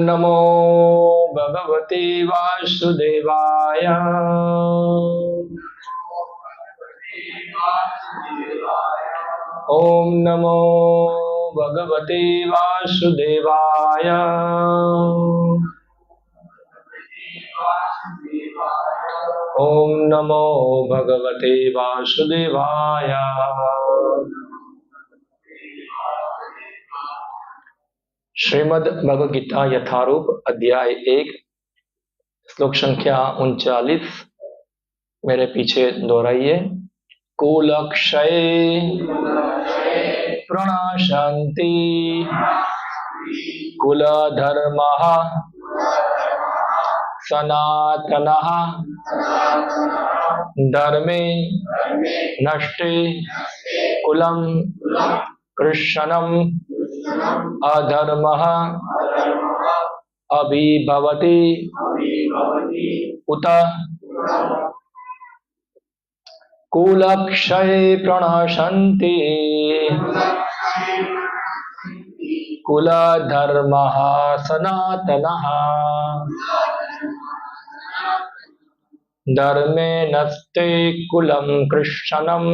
नमो भगवते वासुदेवाय। ओम नमो भगवते वासुदेवाय। ओम नमो भगवते वासुदेवाय। श्रीमद् भगवद गीता यथारूप अध्याय 1 श्लोक संख्या 39 मेरे पीछे दोहराइए। कुलक्षये प्रणाशन्ति कुलधर्मः सनातनः धर्मे नष्टे कुलं कृष्णम् अधर्मः अभिभवति उत कुलक्षये प्रणशन्ति कुलधर्मः सनातनः धर्मे नस्ते कुलं कृष्णम्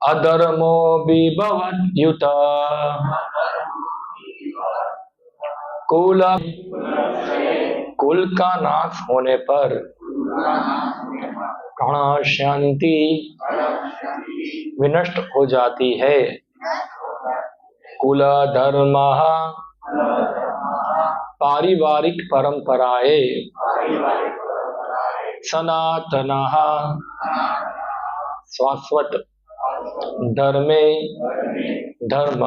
अधर्मो विभवत्युत कुल का नाश होने पर प्रणश्यन्ति विनष्ट हो जाती है। कुल धर्म पारिवारिक परंपराएं सनातनः शाश्वत धर्मे धर्म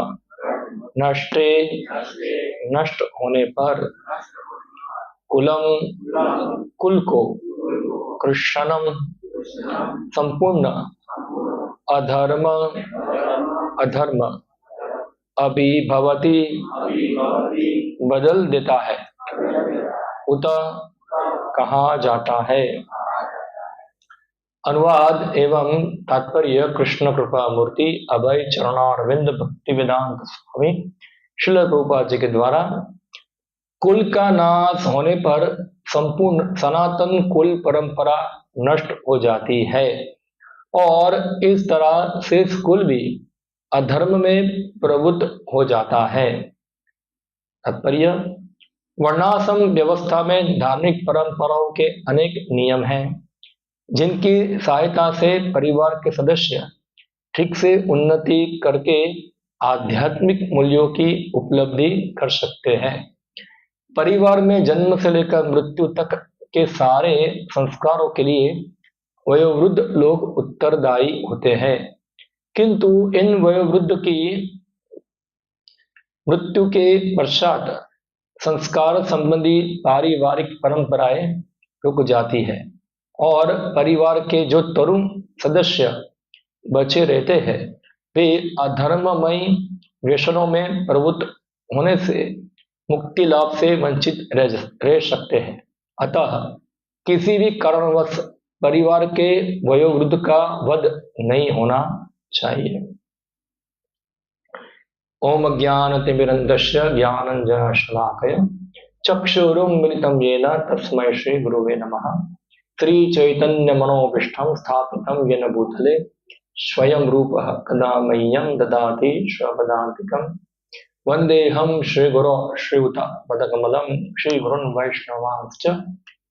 नष्टे नष्ट होने पर कुलम कुल को कृष्णम संपूर्ण अधर्म अधर्म अभिभवति बदल देता है। उत कहा जाता है। अनुवाद एवं तात्पर्य कृष्ण कृपा मूर्ति अभय चरणारविंद भक्ति वेदांत स्वामी श्रील प्रभुपाद जी के द्वारा। कुल का नाश होने पर संपूर्ण सनातन कुल परंपरा नष्ट हो जाती है और इस तरह शेष कुल भी अधर्म में प्रवृत्त हो जाता है। तात्पर्य वर्णाश्रम व्यवस्था में धार्मिक परंपराओं के अनेक नियम हैं जिनकी सहायता से परिवार के सदस्य ठीक से उन्नति करके आध्यात्मिक मूल्यों की उपलब्धि कर सकते हैं। परिवार में जन्म से लेकर मृत्यु तक के सारे संस्कारों के लिए वयोवृद्ध लोग उत्तरदायी होते हैं, किंतु इन वयोवृद्ध की मृत्यु के पश्चात संस्कार संबंधी पारिवारिक परंपराएं रुक जाती है और परिवार के जो तरुण सदस्य बचे रहते हैं वे अधर्ममय व्यसनों में प्रवृत्त होने से मुक्ति लाभ से वंचित रह सकते हैं। अतः किसी भी कारणवश परिवार के वयोवृद्ध का वध नहीं होना चाहिए। ओम ज्ञानतिमिरन्धस्य ज्ञानञ्जनशलाकया चक्षुरुन्मिलितं येन तस्मै श्री गुरुवे नमः। श्री चैतन्य मनोभीष्टं स्थापितं येन भूतले स्वयं रूपः कदा मह्यं ददाति स्वपदान्तिकम्। वन्देऽहं श्रीगुरो श्रीयुतपदकमलं श्रीगुरुन् वैष्णवांश्च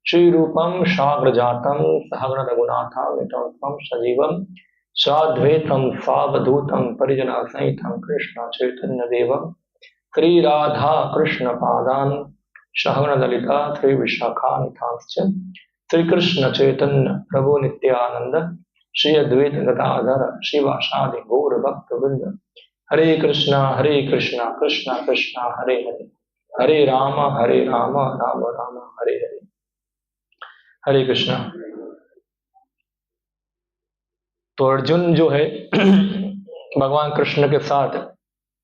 श्रीरूपं साग्रजातं सहगण रघुनाथान्वितं तं सजीवं साद्वैतं सावधूतं परिजनसहितं कृष्ण चैतन्यदेवं श्री राधा कृष्ण पादान् सहगण ललिता श्री विशाखान्वितांश्च श्री कृष्ण चैतन्य प्रभु नित्यानंद श्री अद्वैत गदाधर श्रीवासादि गौर भक्तवृंद। हरे कृष्णा कृष्णा कृष्णा हरे हरे, हरे राम राम राम हरे हरे। हरे कृष्णा। तो अर्जुन जो है भगवान कृष्ण के साथ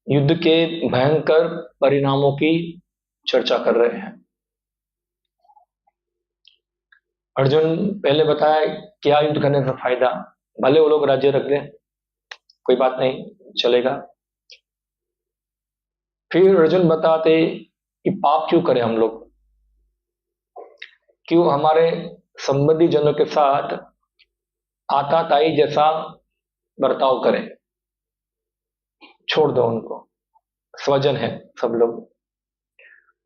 युद्ध के भयंकर परिणामों की चर्चा कर रहे हैं। अर्जुन पहले बताया क्या युद्ध करने से फायदा, भले वो लोग राज्य रख दें कोई बात नहीं चलेगा, फिर अर्जुन बताते कि पाप क्यों करें हम लोग, क्यों हमारे संबंधी जनों के साथ आताताई जैसा बर्ताव करें, छोड़ दो उनको, स्वजन है सब लोग।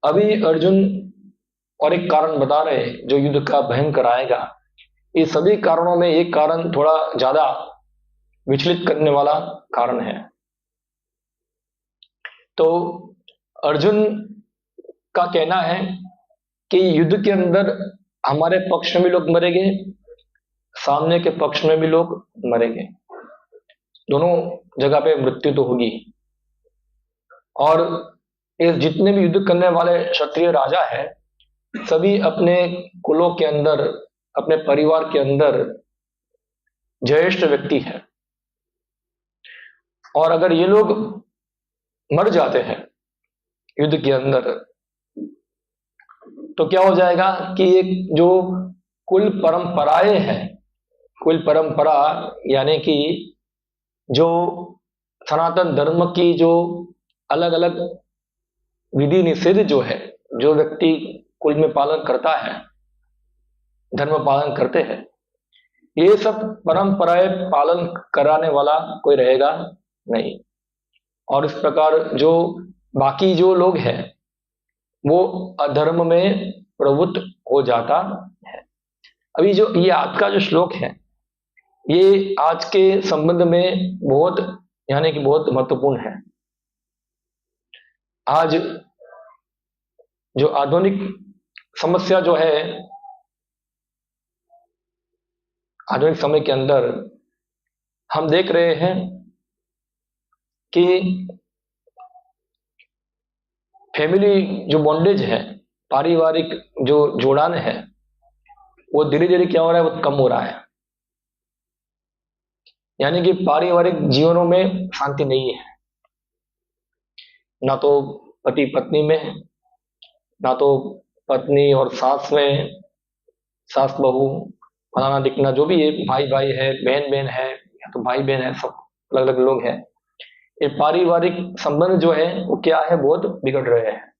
अभी अर्जुन और एक कारण बता रहे हैं जो युद्ध का भयंकर आएगा। ये सभी कारणों में एक कारण थोड़ा ज्यादा विचलित करने वाला कारण है। तो अर्जुन का कहना है कि युद्ध के अंदर हमारे पक्ष में भी लोग मरेंगे, सामने के पक्ष में भी लोग मरेंगे, दोनों जगह पे मृत्यु तो होगी। और इस जितने भी युद्ध करने वाले क्षत्रिय राजा है, सभी अपने कुलों के अंदर, अपने परिवार के अंदर ज्येष्ठ व्यक्ति है। और अगर ये लोग मर जाते हैं युद्ध के अंदर, तो क्या हो जाएगा कि एक जो कुल परंपराएं हैं, कुल परंपरा यानी कि जो सनातन धर्म की जो अलग अलग विधि निषेध जो है, जो व्यक्ति कुल में पालन करता है, धर्म पालन करते हैं, ये सब परंपराएं पालन कराने वाला कोई रहेगा नहीं। और इस प्रकार जो बाकी जो लोग हैं वो अधर्म में प्रवृत्त हो जाता है। अभी जो ये आज का जो श्लोक है, ये आज के संबंध में बहुत यानी कि बहुत महत्वपूर्ण है। आज जो आधुनिक समस्या जो है, आधुनिक समय के अंदर हम देख रहे हैं कि फैमिली जो बॉन्डेज है, पारिवारिक जो जोड़ान है, वो धीरे धीरे क्या हो रहा है, वो कम हो रहा है। यानी कि पारिवारिक जीवनों में शांति नहीं है, ना तो पति पत्नी में, ना तो पत्नी और सास में, सास बहू फलाना दिखना, जो भी है, भाई भाई है, बहन बहन है, या तो भाई बहन है, सब अलग अलग लोग हैं। ये पारिवारिक संबंध जो है वो क्या है, बहुत बिगड़ रहे हैं।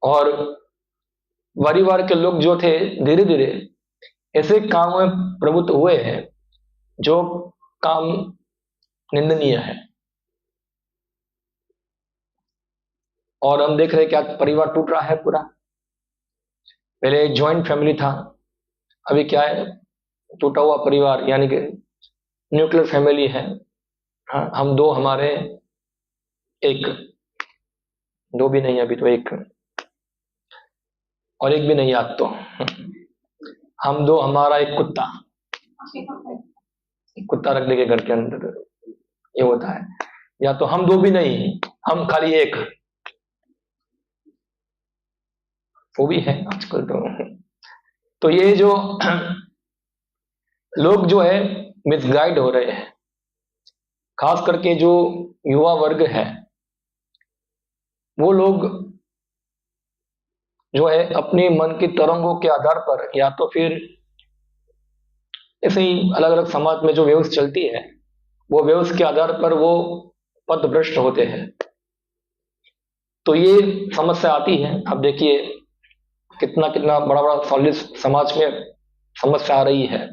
और परिवार के लोग जो थे धीरे धीरे ऐसे काम में प्रवृत्त हुए हैं जो काम निंदनीय है। और हम देख रहे हैं क्या परिवार टूट रहा है पूरा। पहले जॉइंट फैमिली था, अभी क्या है, टूटा हुआ परिवार यानी कि न्यूक्लियर फैमिली है। हाँ, हम दो, हमारे एक, दो भी नहीं अभी तो एक, और एक भी नहीं आज तो, हम दो, हमारा एक कुत्ता, कुत्ता रख लेके घर के अंदर, ये होता है। या तो हम दो भी नहीं, हम खाली एक, वो भी है आजकल तो ये जो लोग जो है मिसगाइड हो रहे हैं, खास करके जो युवा वर्ग है, वो लोग जो है अपने मन की तरंगों के आधार पर, या तो फिर ऐसे ही अलग अलग समाज में जो वेव्स चलती है, वो वेव्स के आधार पर वो पथभ्रष्ट होते हैं। तो ये समस्या आती है। अब देखिए कितना कितना बड़ा बड़ा सॉलिड समाज में समस्या आ रही है।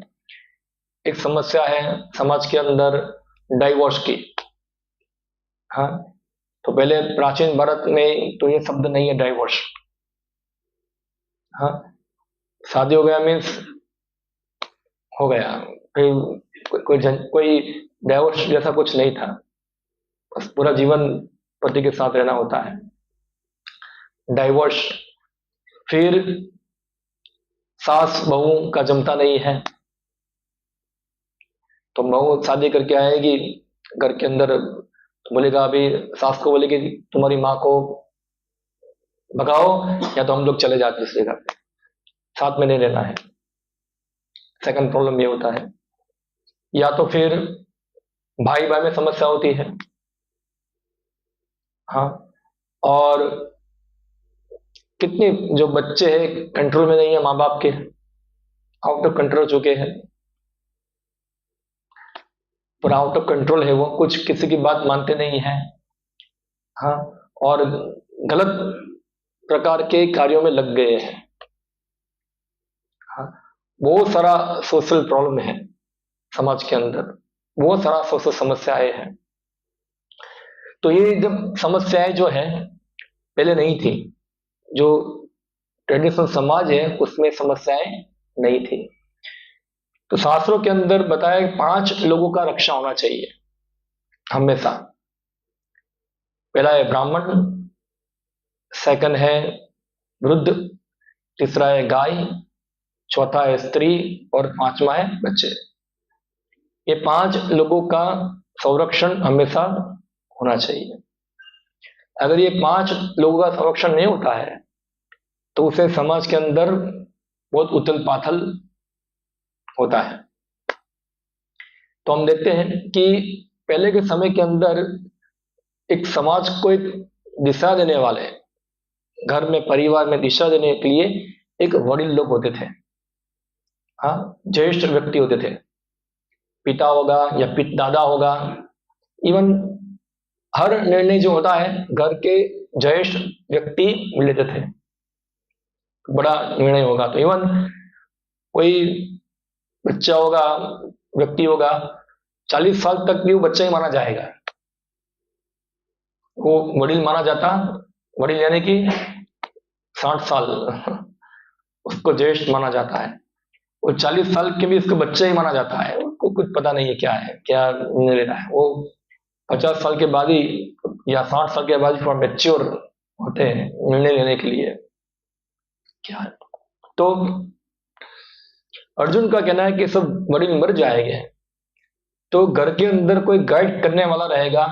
एक समस्या है समाज के अंदर डाइवोर्स की। हाँ, तो पहले प्राचीन भारत में तो ये शब्द नहीं है डाइवोर्स। हाँ, शादी हो गया मीन्स हो गया, फिर कोई डाइवोर्स जैसा कुछ नहीं था, बस पूरा जीवन पति के साथ रहना होता है। डाइवोर्स, फिर सास बहू का जमता नहीं है, तो बहू शादी करके आएगी घर के अंदर, तो बोलेगा, अभी सास को बोलेगी तुम्हारी माँ को भगाओ या तो हम लोग चले जाते दूसरी जगह पे, साथ में नहीं रहना है। सेकंड प्रॉब्लम ये होता है। या तो फिर भाई भाई में समस्या होती है। हाँ, और कितने जो बच्चे हैं कंट्रोल में नहीं है, माँ बाप के आउट ऑफ कंट्रोल चुके हैं। थोड़ा आउट ऑफ कंट्रोल है, वो कुछ किसी की बात मानते नहीं है, हाँ, और गलत प्रकार के कार्यों में लग गए हैं, हाँ। बहुत सारा सोशल प्रॉब्लम है समाज के अंदर, बहुत सारा सोशल समस्याएं हैं। तो ये जब समस्याएं जो है पहले नहीं थी, जो ट्रेडिशनल समाज है उसमें समस्याएं नहीं थी। तो शास्त्रों के अंदर बताया कि 5 लोगों का रक्षा होना चाहिए हमेशा। पहला है ब्राह्मण, सेकंड है वृद्ध, तीसरा है गाय, चौथा है स्त्री और 5वां है बच्चे। ये 5 लोगों का संरक्षण हमेशा होना चाहिए। अगर ये 5 लोगों का संरक्षण नहीं होता है तो उसे समाज के अंदर बहुत उथल पाथल होता है। तो हम देखते हैं कि पहले के समय के अंदर एक समाज को एक दिशा देने वाले, घर में परिवार में दिशा देने के लिए एक वडील लोग होते थे, हाँ, ज्येष्ठ व्यक्ति होते थे, पिता होगा या दादा होगा। इवन हर निर्णय जो होता है घर के ज्येष्ठ व्यक्ति लेते थे, बड़ा निर्णय होगा तो इवन कोई बच्चा होगा, व्यक्ति होगा, 40 साल तक भी वो बच्चा ही माना जाएगा, वो वडील माना जाता। वडील यानी कि 60 साल उसको ज्येष्ठ माना जाता है, वो 40 साल के भी उसको बच्चा ही माना जाता है, उसको कुछ पता नहीं है क्या निर्णय ले रहा है। वो 50 साल के बाद ही या 60 साल के बाद ही थोड़ा मैच्योर होते हैं निर्णय लेने के लिए क्या है। तो अर्जुन का कहना है कि सब वडील मर जाएंगे तो घर के अंदर कोई गाइड करने वाला रहेगा,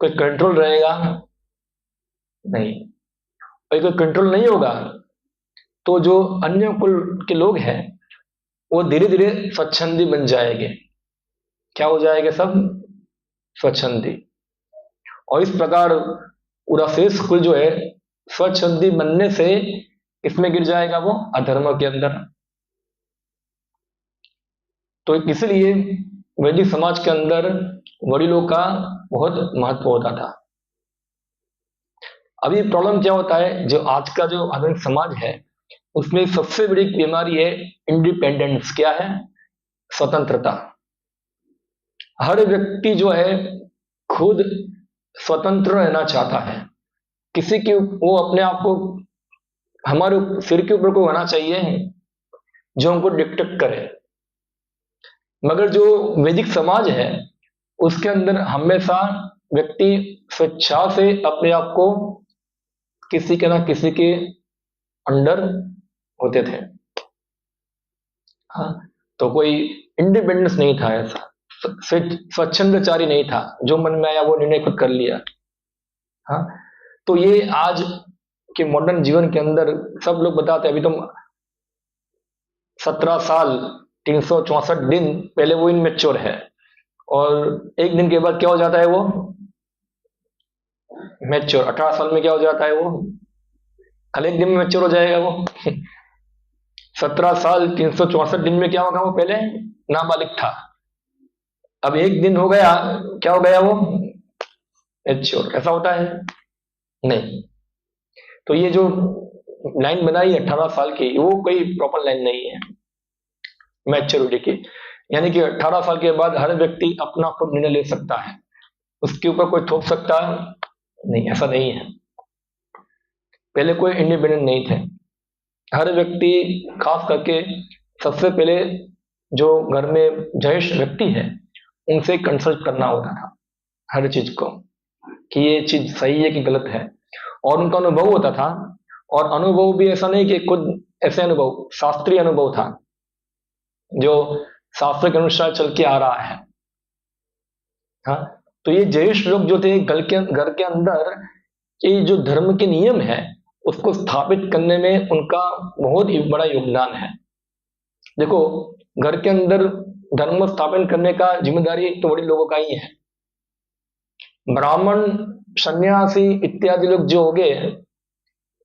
कोई कंट्रोल रहेगा नहीं। और कोई कंट्रोल नहीं होगा तो जो अन्य कुल के लोग हैं वो धीरे धीरे स्वच्छंदी बन जाएंगे। क्या हो जाएंगे? सब स्वच्छंदी। और इस प्रकार पूरा शेष कुल जो है स्वच्छंदी बनने से इसमें गिर जाएगा, वो अधर्म के अंदर। तो इसलिए वैदिक समाज के अंदर वडीलों का बहुत महत्व होता था। अभी प्रॉब्लम क्या होता है, जो आज का जो आधुनिक समाज है उसमें सबसे बड़ी बीमारी है इंडिपेंडेंस। क्या है? स्वतंत्रता। हर व्यक्ति जो है खुद स्वतंत्र रहना चाहता है। किसी की वो अपने आप को हमारे सिर के ऊपर को होना चाहिए जो हमको डिक्टेट करे। मगर जो वैदिक समाज है उसके अंदर हमेशा व्यक्ति स्वेच्छा से अपने आप को किसी के ना किसी के अंडर होते थे, हाँ। तो कोई इंडिपेंडेंस नहीं था, ऐसा स्वच्छंदचारी नहीं था, जो मन में आया वो निर्णय खुद कर लिया, हाँ। तो ये आज के मॉडर्न जीवन के अंदर सब लोग बताते हैं अभी तुम 17 साल 364 दिन पहले वो इनमेच्योर है और एक दिन के बाद क्या हो जाता है वो मैच्योर। 18 साल में क्या हो जाता है वो कल एक दिन में मैच्योर हो जाएगा वो 17 साल 364 दिन में क्या होगा? वो पहले नाबालिग था, अब एक दिन हो गया क्या हो गया? वो मैच्योर। ऐसा होता है नहीं। तो ये जो लाइन बनाई है 18 साल की, वो कोई प्रॉपर लाइन नहीं है मैच्योरिटी की। यानी कि 18 साल के बाद हर व्यक्ति अपना खुद निर्णय ले सकता है, उसके ऊपर कोई थोप सकता नहीं, ऐसा नहीं है। पहले कोई इंडिपेंडेंट नहीं थे। हर व्यक्ति, खास करके सबसे पहले जो घर में ज्येष्ठ व्यक्ति है उनसे कंसल्ट करना होता था हर चीज को कि ये चीज सही है कि गलत है, और उनका अनुभव होता था। और अनुभव भी ऐसा नहीं कि खुद ऐसे अनुभव, शास्त्रीय अनुभव था जो शास्त्र के अनुसार चल के आ रहा है, हाँ। तो ये ज्येष्ठ लोग जो थे घर के अंदर ये जो धर्म के नियम है उसको स्थापित करने में उनका बहुत ही बड़ा योगदान है। देखो, घर के अंदर धर्म स्थापन करने का जिम्मेदारी तो बड़े लोगों का ही है। ब्राह्मण, सन्यासी इत्यादि लोग जो हो गए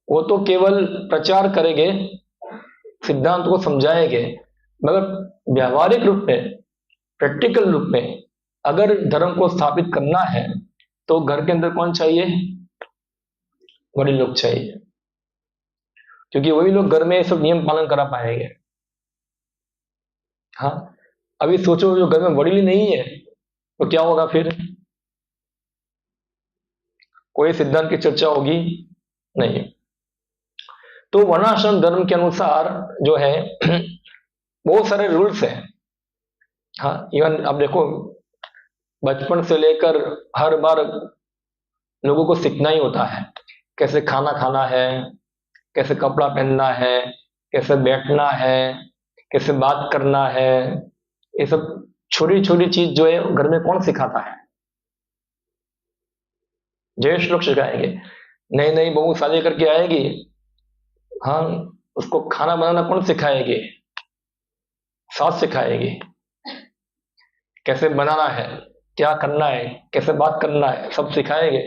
वो तो केवल प्रचार करेंगे, सिद्धांत को समझाएंगे, मगर व्यावहारिक रूप में, प्रैक्टिकल रूप में अगर धर्म को स्थापित करना है तो घर के अंदर कौन चाहिए? वडील लोग चाहिए, क्योंकि वही लोग घर में सब नियम पालन करा पाएंगे। हाँ, अभी सोचो जो घर में वडील ही नहीं है तो क्या होगा फिर? कोई सिद्धांत की चर्चा होगी नहीं। तो वर्णाश्रम धर्म के अनुसार जो है बहुत सारे रूल्स हैं। हाँ, इवन अब देखो बचपन से लेकर हर बार लोगों को सीखना ही होता है, कैसे खाना खाना है, कैसे कपड़ा पहनना है, कैसे बैठना है, कैसे बात करना है। ये सब छोटी छोटी चीज जो है घर में कौन सिखाता है? ज्येष्ठ लोग सिखाएंगे। नई नई बहू शादी करके आएगी, हाँ, उसको खाना बनाना कौन सिखाएगी? सास सिखाएगी। कैसे बनाना है, क्या करना है, कैसे बात करना है, सब सिखाएंगे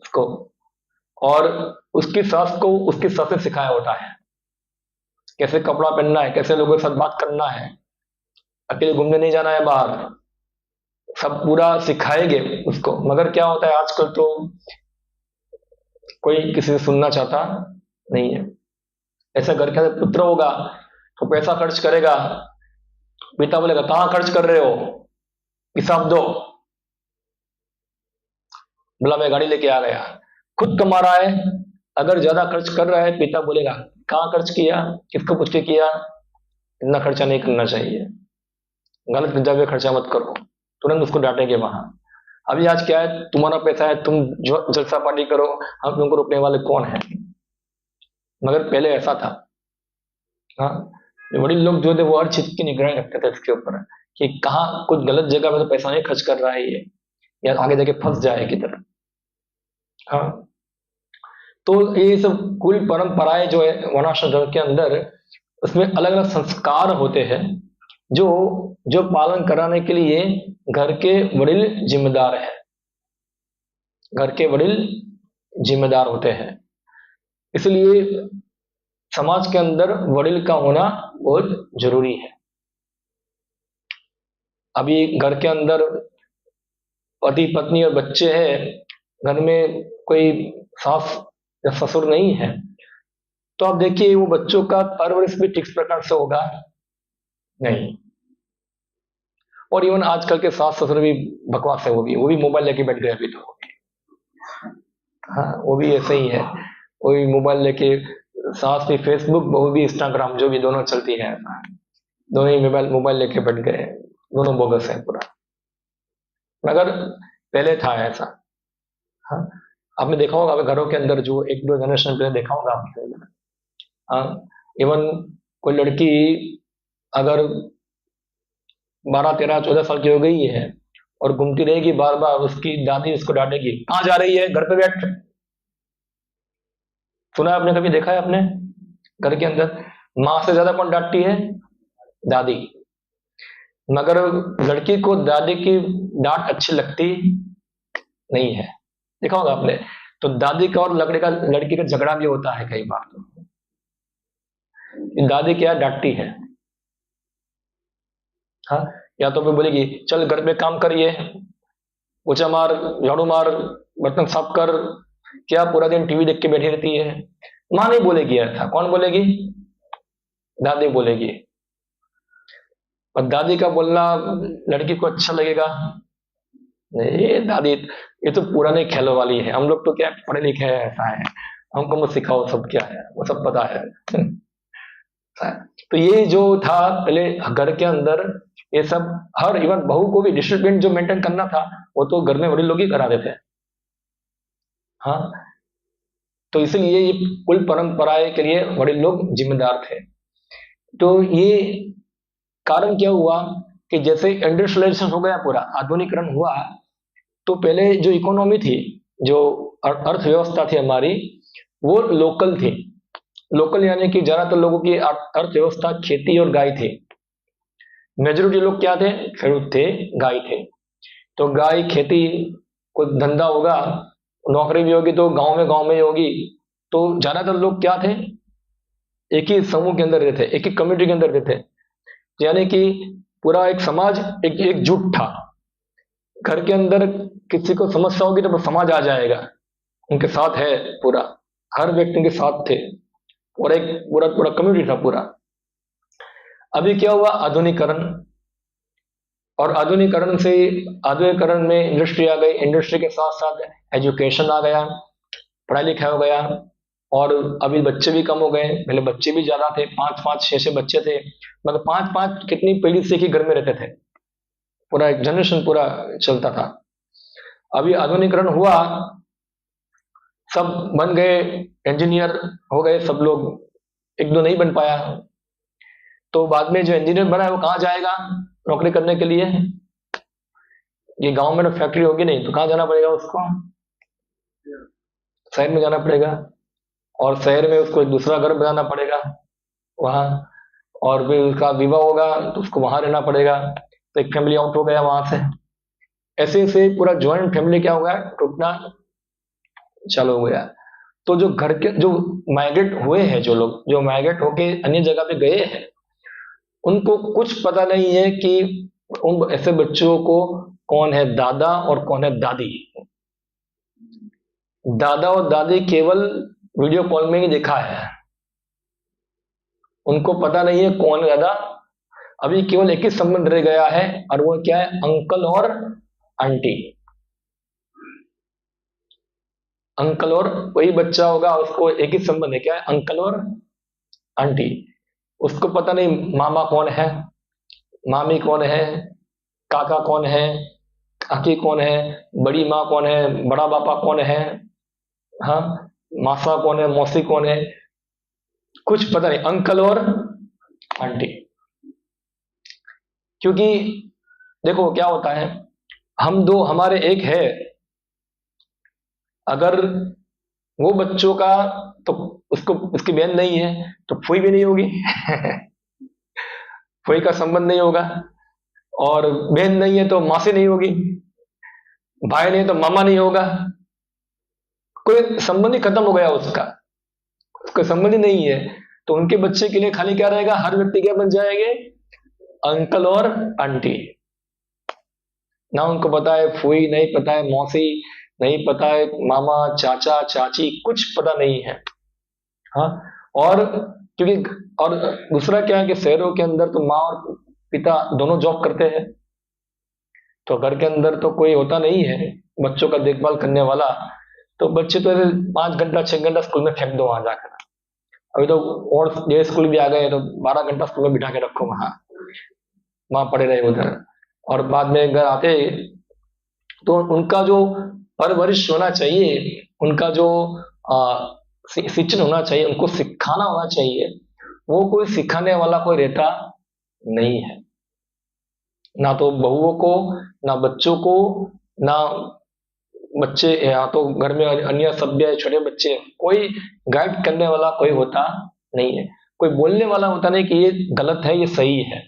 उसको। और उसकी सास को उसकी सास ने सिखाया होता है कैसे कपड़ा पहनना है, कैसे लोगों के साथ बात करना है, अकेले घूमने नहीं जाना है बाहर, सब पूरा सिखाएंगे उसको। मगर क्या होता है आजकल तो कोई किसी से सुनना चाहता नहीं है। ऐसा घर के अंदर पुत्र होगा तो पैसा खर्च करेगा, पिता बोलेगा कहां खर्च कर रहे हो, हिसाब दो। बोला मैं गाड़ी लेके आ गया, खुद कमा रहा है, अगर ज्यादा खर्च कर रहा है पिता बोलेगा कहां खर्च किया, किसको पूछ के किया, इतना खर्चा नहीं करना चाहिए, गलत जगह खर्चा मत करो, तुरंत उसको डांटेंगे वहां। अभी आज क्या है, तुम्हारा पैसा है, तुम जो जलसा पार्टी करो, हम तुमको रोकने वाले कौन है? मगर पहले ऐसा था। हाँ, बड़े लोग जो थे वो हर चीज की निगरानी रखते थे इसके ऊपर कि कहाँ कुछ गलत जगह में तो पैसा नहीं खर्च कर रहा है ये, या आगे जाके फंस जाए किधर। हाँ, तो ये सब कुल परंपराएं जो है वर्णाश्रम धर्म के अंदर, उसमें अलग अलग संस्कार होते हैं जो जो पालन कराने के लिए घर के वडील जिम्मेदार है। घर के वडील जिम्मेदार होते हैं, इसलिए समाज के अंदर वडील का होना बहुत जरूरी है। अभी घर के अंदर पति पत्नी और बच्चे हैं, घर में कोई सास या ससुर नहीं है, तो आप देखिए वो बच्चों का परवरिश भी ठीक प्रकार से होगा नहीं। और इवन आजकल के सास ससुर भी बकवास है, वो भी मोबाइल लेके बैठ गए अभी तो। हाँ, वो भी ऐसे ही है, वो भी मोबाइल लेके, सास भी फेसबुक, बहू भी इंस्टाग्राम, जो भी दोनों चलती है, दोनों ही मोबाइल लेके बैठ गए, दोनों बोगस है पूरा। मगर पहले था ऐसा। हाँ, आपने देखा होगा घरों के अंदर जो एक दो जनरेशन पहले देखा होगा आपके अंदर। हाँ, इवन कोई लड़की अगर 12 13 14 साल की हो गई है और घूमती रहेगी बार बार, उसकी दादी उसको डांटेगी, कहां जा रही है, घर पे बैठ। सुना है आपने, कभी देखा है आपने? घर के अंदर माँ से ज्यादा कौन डांटती है? दादी। मगर लड़की को दादी की डांट अच्छी लगती नहीं है, देखा होगा आपने। तो दादी का और लड़की का झगड़ा भी होता है कई बार। तो दादी क्या डांटती है, हाँ, या तो फिर बोलेगी चल घर में काम करिए, पोछा मार, झाड़ू मार, बर्तन साफ कर, क्या पूरा दिन टीवी देख के बैठी रहती है। माँ नहीं बोलेगी ऐसा, कौन बोलेगी? दादी बोलेगी। और दादी का बोलना लड़की को अच्छा लगेगा नहीं? दादी ये तो पुराने खेलों वाली है, हम लोग तो क्या पढ़े लिखे हैं, ऐसा है, हमको मत सिखाओ, सब क्या है वो सब पता है। तो ये जो था पहले घर के अंदर, ये सब हर इवन बहू को भी डिसिप्लिन जो मेंटेन करना था वो तो घर में बड़े लोग ही करा देते हैं। हाँ, तो इसलिए ये कुल परंपराएं के लिए बड़े लोग जिम्मेदार थे। तो ये कारण क्या हुआ कि जैसे इंडस्ट्रियलाइजेशन हो गया, पूरा आधुनिकरण हुआ, तो पहले जो इकोनॉमी थी, जो अर्थव्यवस्था थी हमारी, वो लोकल थी। लोकल यानी कि ज्यादातर लोगों की अर्थव्यवस्था खेती और गाय थी। मेजोरिटी लोग क्या थे? खेडूत थे, गाय थे। तो गाय, खेती, कोई धंधा होगा, नौकरी भी होगी तो गांव में ही होगी। तो ज्यादातर लोग क्या थे? एक ही समूह के अंदर रहते, एक ही कम्युनिटी के अंदर रहते, यानी कि पूरा एक समाज एक एकजुट था। घर के अंदर किसी को समस्या होगी तो समाज आ जाएगा, उनके साथ है पूरा, हर व्यक्ति उनके साथ थे और एक पूरा पूरा कम्युनिटी था पूरा। अभी क्या हुआ, आधुनिकरण, और आधुनिकरण में इंडस्ट्री आ गई, इंडस्ट्री के साथ साथ एजुकेशन आ गया, पढ़ाई लिखाई हो गया, और अभी बच्चे भी कम हो गए, पहले बच्चे भी ज्यादा थे, 5-5 6-6 बच्चे थे, मतलब 5-5 कितनी पीढ़ी से ही घर में रहते थे, पूरा एक जनरेशन पूरा चलता था। अभी आधुनिकरण हुआ, सब बन गए, इंजीनियर हो गए सब लोग, एक दो नहीं बन पाया, तो बाद में जो इंजीनियर बना है वो कहाँ जाएगा नौकरी करने के लिए? ये गांव में तो फैक्ट्री होगी नहीं, तो कहाँ जाना पड़ेगा उसको? शहर में जाना पड़ेगा, और शहर में उसको एक दूसरा घर बनाना पड़ेगा वहां, और फिर उसका विवाह होगा तो उसको वहां रहना पड़ेगा, तो एक फैमिली आउट हो गया वहां से। ऐसे ऐसे पूरा ज्वाइंट फैमिली क्या हो गया, टूटना चालू हो गया। तो जो घर के जो माइग्रेट हुए हैं, जो लोग जो माइग्रेट होके अन्य जगह पे गए हैं, उनको कुछ पता नहीं है कि उन ऐसे बच्चों को कौन है दादा और कौन है दादी। दादा और दादी केवल वीडियो कॉल में ही देखा है, उनको पता नहीं है कौन है दादा। अभी केवल एक ही संबंध रह गया है, और वो क्या है, अंकल और आंटी। अंकल और वही बच्चा होगा, उसको एक ही संबंध है, क्या है, अंकल और आंटी। उसको पता नहीं मामा कौन है, मामी कौन है, काका कौन है, काकी कौन है, बड़ी माँ कौन है, बड़ा पापा कौन है, हाँ, मासा कौन है, मौसी कौन है, कुछ पता नहीं, अंकल और आंटी। क्योंकि देखो क्या होता है, हम दो हमारे एक है, अगर वो बच्चों का, तो उसको उसकी बहन नहीं है तो फूई भी नहीं होगी फूई का संबंध नहीं होगा, और बहन नहीं है तो मासी नहीं होगी, भाई नहीं तो मामा नहीं होगा, कोई संबंध ही खत्म हो गया उसका, उसका संबंध ही नहीं है। तो उनके बच्चे के लिए खाली क्या रहेगा, हर व्यक्ति क्या बन जाएंगे, अंकल और आंटी। ना उनको पता है फूई, नहीं पता है मौसी, नहीं पता है मामा चाचा चाची, कुछ पता नहीं है। हाँ, और क्योंकि और दूसरा क्या है कि शहरों के अंदर तो माँ और पिता दोनों जॉब करते हैं, तो घर के अंदर तो कोई होता नहीं है बच्चों का देखभाल करने वाला, तो बच्चे तो 5 घंटा 6 घंटा स्कूल में फेंक दो वहां जाकर। अभी तो और ये स्कूल भी आ गए, तो 12 घंटा स्कूल में बिठा के रखो वहां पड़े रहे उधर, और बाद में घर आते, तो उनका जो परवरिश होना चाहिए, उनका जो शिक्षण होना चाहिए, उनको सिखाना होना चाहिए, वो कोई सिखाने वाला कोई रहता नहीं है। ना तो बहुओं को, ना बच्चों को, ना बच्चे, या तो घर में अन्य सभ्य छोटे बच्चे, कोई गाइड करने वाला कोई होता नहीं है, कोई बोलने वाला होता नहीं कि ये गलत है ये सही है।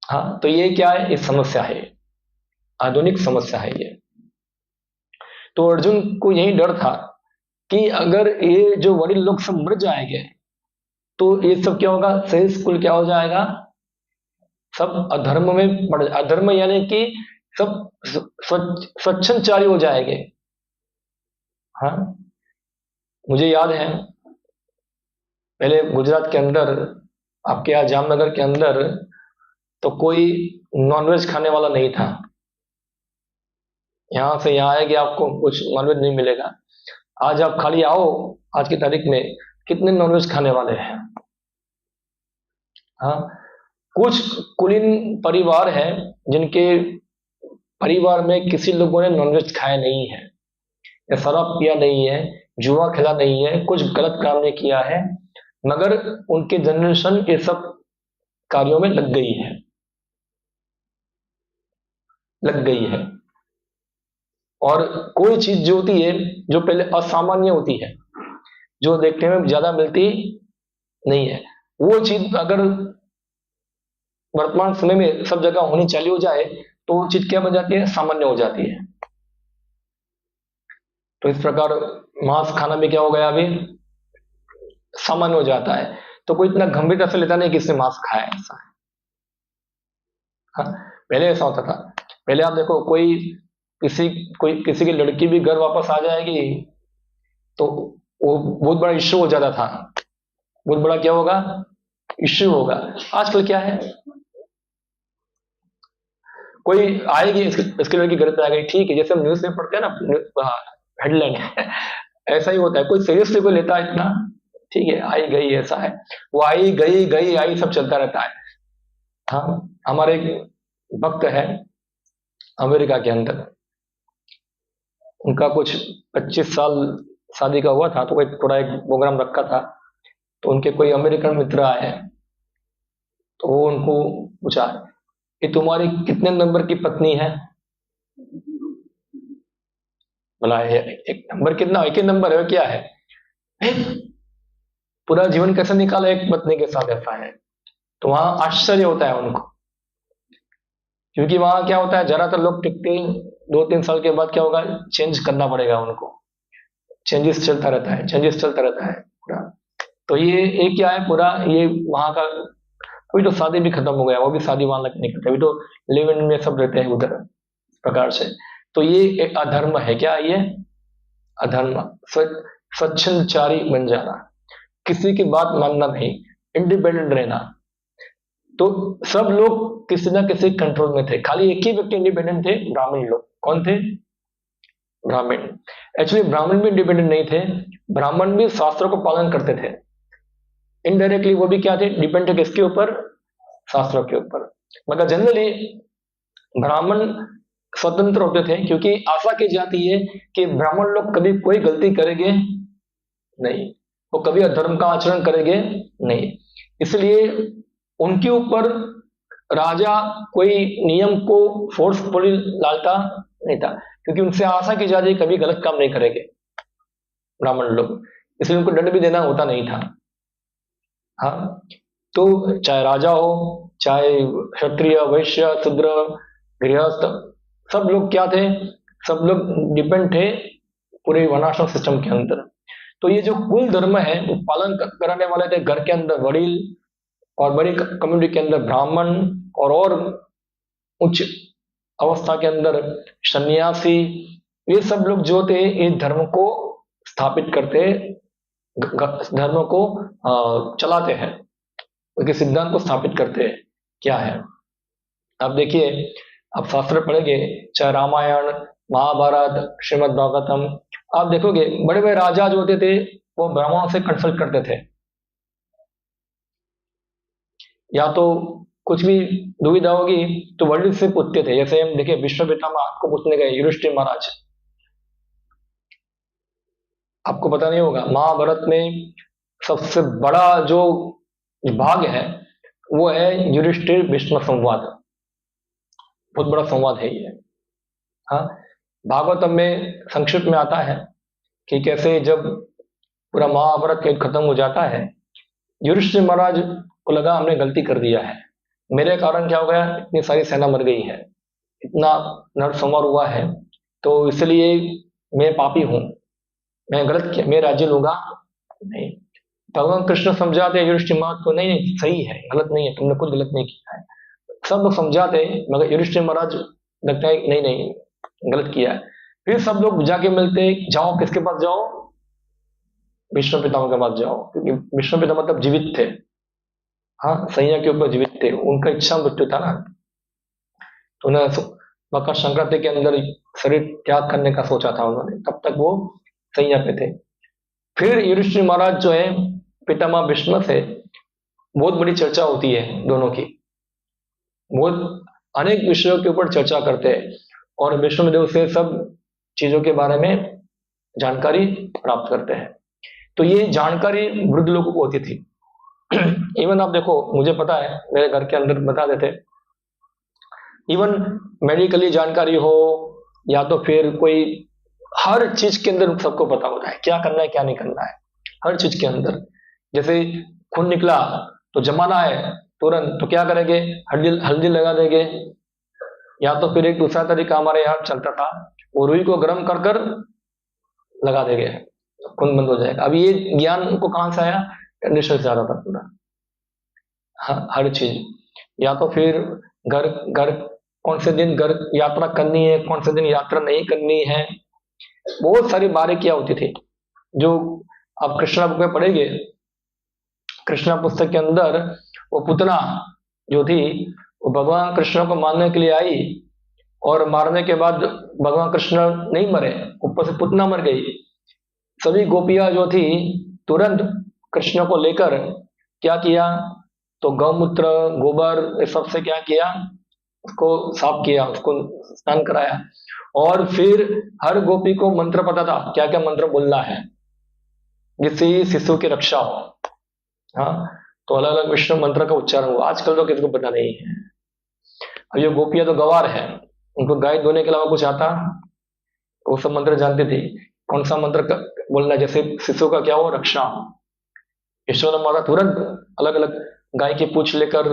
हाँ, तो ये क्या है, ये समस्या है, आधुनिक समस्या है ये। तो अर्जुन को यही डर था कि अगर ये जो वडील लोग सब मर जाएंगे तो ये सब क्या होगा, सही स्कूल क्या हो जाएगा, सब अधर्म में पड़, अधर्म यानी कि सब स्वच्छंदचारी हो जाएंगे। हाँ, मुझे याद है पहले गुजरात के अंदर, आपके यहाँ जामनगर के अंदर, तो कोई नॉनवेज खाने वाला नहीं था। यहाँ से यहाँ आएगी आपको कुछ नॉनवेज नहीं मिलेगा। आज आप खाली आओ, आज की तारीख में कितने नॉनवेज खाने वाले हैं। हाँ, कुछ कुलीन परिवार हैं जिनके परिवार में किसी लोगों ने नॉनवेज खाया नहीं है, या शराब पिया नहीं है, जुआ खेला नहीं है, कुछ गलत काम नहीं किया है, मगर उनके जनरेशन ये सब कार्यों में लग गई है, लग गई है। और कोई चीज जो होती है जो पहले असामान्य होती है, जो देखने में ज्यादा मिलती नहीं है, वो चीज अगर वर्तमान समय में सब जगह होनी चालू हो जाए तो वो चीज क्या बन जाती है, सामान्य हो जाती है। तो इस प्रकार मांस खाना भी क्या हो गया, अभी सामान्य हो जाता है, तो कोई इतना गंभीरता से लेता नहीं कि इसने मांस खाया है, ऐसा है। हाँ, पहले ऐसा होता था। पहले आप देखो, कोई किसी की लड़की भी घर वापस आ जाएगी तो वो बहुत बड़ा इश्यू हो जाता था। बहुत बड़ा क्या होगा, इश्यू होगा। आजकल क्या है, कोई आएगी, इसकी लड़की घर पे आ गई, ठीक है, जैसे हम न्यूज में पढ़ते हैं ना हेडलाइन ऐसा ही होता है। कोई सीरियसली कोई लेता है इतना, ठीक है, आई गई ऐसा है, वो आई गई गई आई सब चलता रहता है। हाँ, हमारे एक भक्त है अमेरिका के अंदर, उनका कुछ 25 साल शादी का हुआ था, तो कोई थोड़ा एक प्रोग्राम रखा था, तो उनके कोई अमेरिकन मित्र आए, तो वो उनको पूछा कि तुम्हारी कितने नंबर की पत्नी है। बोला एक नंबर कितना, एक ही नंबर है क्या है, पूरा जीवन कैसे निकाला एक पत्नी के साथ, ऐसा है। तो वहां आश्चर्य होता है उनको, क्योंकि वहां क्या होता है, ज्यादातर लोग टिकते 2-3 साल के बाद क्या होगा, चेंज करना पड़ेगा उनको। चेंजेस चलता रहता है, चेंजेस चलता रहता है पूरा। तो ये क्या है पूरा, ये वहां का। अभी तो शादी भी खत्म हो गया, वो भी शादी वहां नहीं करते, अभी तो लिव इन में सब रहते हैं उधर, इस प्रकार से। तो ये एक अधर्म है, क्या ये अधर्म, स्वच्छंदचारी बन जाना, किसी की बात मानना नहीं, इंडिपेंडेंट रहना। तो सब लोग किसी ना किसी कंट्रोल में थे, खाली एक ही व्यक्ति इंडिपेंडेंट थे, ब्राह्मण लोग। कौन थे, ब्राह्मण। एक्चुअली ब्राह्मण भी इंडिपेंडेंट नहीं थे, ब्राह्मण भी शास्त्रों को पालन करते थे। इनडायरेक्टली वो भी क्या थे, डिपेंड थे किसके ऊपर, शास्त्रों के ऊपर। मगर जनरली ब्राह्मण स्वतंत्र होते थे, क्योंकि आशा की जाती है कि ब्राह्मण लोग कभी कोई गलती करेंगे नहीं, वो कभी अधर्म का आचरण करेंगे नहीं। इसलिए उनके ऊपर राजा कोई नियम को फोर्सफुली डालता नहीं था, क्योंकि उनसे आशा की जाती है कभी गलत काम नहीं करेंगे ब्राह्मण लोग, इसलिए उनको दंड भी देना होता नहीं था। हाँ, तो चाहे राजा हो, चाहे क्षत्रिय, वैश्य, शूद्र, गृहस्थ, सब लोग क्या थे, सब लोग डिपेंड थे पूरे वर्णाश्रम सिस्टम के अंदर। तो ये जो कुल धर्म है वो पालन कराने वाले थे घर के अंदर वडील, और बड़ी कम्युनिटी के अंदर ब्राह्मण, और उच्च अवस्था के अंदर सन्यासी। ये सब लोग जो थे इस धर्म को स्थापित करते, धर्म को चलाते हैं, उनके सिद्धांत को स्थापित करते हैं। क्या है, अब देखिए, आप शास्त्र पढ़ेंगे, चाहे रामायण, महाभारत, श्रीमद् भागवतम, आप देखोगे बड़े बड़े राजा जो होते थे वो ब्राह्मणों से कंसल्ट करते थे। या तो कुछ भी दुविधा होगी तो वडील से पूछते थे। जैसे हम देखिए, विश्व पितामह को पूछने गए युधिष्ठिर महाराज, आपको पता नहीं होगा, महाभारत में सबसे बड़ा जो भाग है वो है युधिष्ठिर भीष्म संवाद, बहुत बड़ा संवाद है ये। हाँ, भागवतम में संक्षिप्त में आता है कि कैसे जब पूरा महाभारत युद्ध खत्म हो जाता है, युधिष्ठिर महाराज को लगा हमने गलती कर दिया है, मेरे कारण क्या हो गया, इतनी सारी सेना मर गई है, इतना नरसंहार हुआ है, तो इसलिए मैं पापी हूं, मैं गलत किया, मैं राज्य लूंगा नहीं। भगवान कृष्ण समझाते युधिष्ठिर महाराज को, नहीं नहीं सही है, गलत नहीं है, तुमने कुछ गलत नहीं किया है। सब लोग समझाते मगर युधिष्ठिर महाराज लगता है नहीं नहीं गलत किया है। फिर सब लोग जाके मिलते, जाओ किसके पास जाओ, भीष्म पितामह के पास जाओ, क्योंकि भीष्म पितामह मतलब जीवित थे। हाँ, सैया के ऊपर जीवित थे, उनका इच्छा मृत्यु था ना, तो उन्हें मकर संक्रांति के अंदर शरीर त्याग करने का सोचा था उन्होंने, तब तक वो सैया पे थे। फिर युधिष्ठिर महाराज जो है पितामह भीष्म से बहुत बड़ी चर्चा होती है दोनों की, बहुत अनेक विषयों के ऊपर चर्चा करते हैं, और विष्णुदेव से सब चीजों के बारे में जानकारी प्राप्त करते हैं। तो ये जानकारी वृद्ध लोगों को होती थी। इवन आप देखो, मुझे पता है मेरे घर के अंदर बता देते, इवन मेडिकली जानकारी हो या तो फिर कोई, हर चीज के अंदर सबको पता होता है क्या करना है क्या नहीं करना है, हर चीज के अंदर। जैसे खून निकला तो जमाना है तुरंत, तो क्या करेंगे, हल्दी हल्दी लगा देंगे, या तो फिर एक दूसरा तरीका हमारे यहाँ चलता था, वो रुई को गर्म कर कर लगा देंगे, खून बंद हो जाएगा। अब ये ज्ञान को कहां से आया, कंडीशन से आ रहा था पूरा, हर चीज। या तो फिर घर घर कौन से दिन घर यात्रा करनी है, कौन से दिन यात्रा नहीं करनी है, बहुत सारी बारीकियां होती थी जो आप कृष्णा बुक में पढ़ेंगे। कृष्णा पुस्तक के अंदर वो पुतना जो थी वो भगवान कृष्ण को मारने के लिए आई, और मारने के बाद भगवान कृष्ण नहीं मरे, ऊपर से पुतना मर गई। सभी गोपियां जो थी तुरंत कृष्ण को लेकर क्या किया, तो गौमूत्र गोबर इस सब से क्या किया, उसको साफ किया, उसको स्नान कराया। और फिर हर गोपी को मंत्र पता था क्या क्या मंत्र बोलना है जिससे शिशु की रक्षा हो। हाँ, तो अलग अलग विष्णु मंत्र का उच्चारण हुआ। आजकल तो किसी को पता नहीं है। अब ये गोपियां तो गवार है, उनको गाय धोने के अलावा कुछ आता, वो सब मंत्र जानते थे कौन सा मंत्र बोलना, जैसे शिशु का क्या हो, रक्षा। यशोदा माता तुरंत अलग अलग गाय की पूंछ लेकर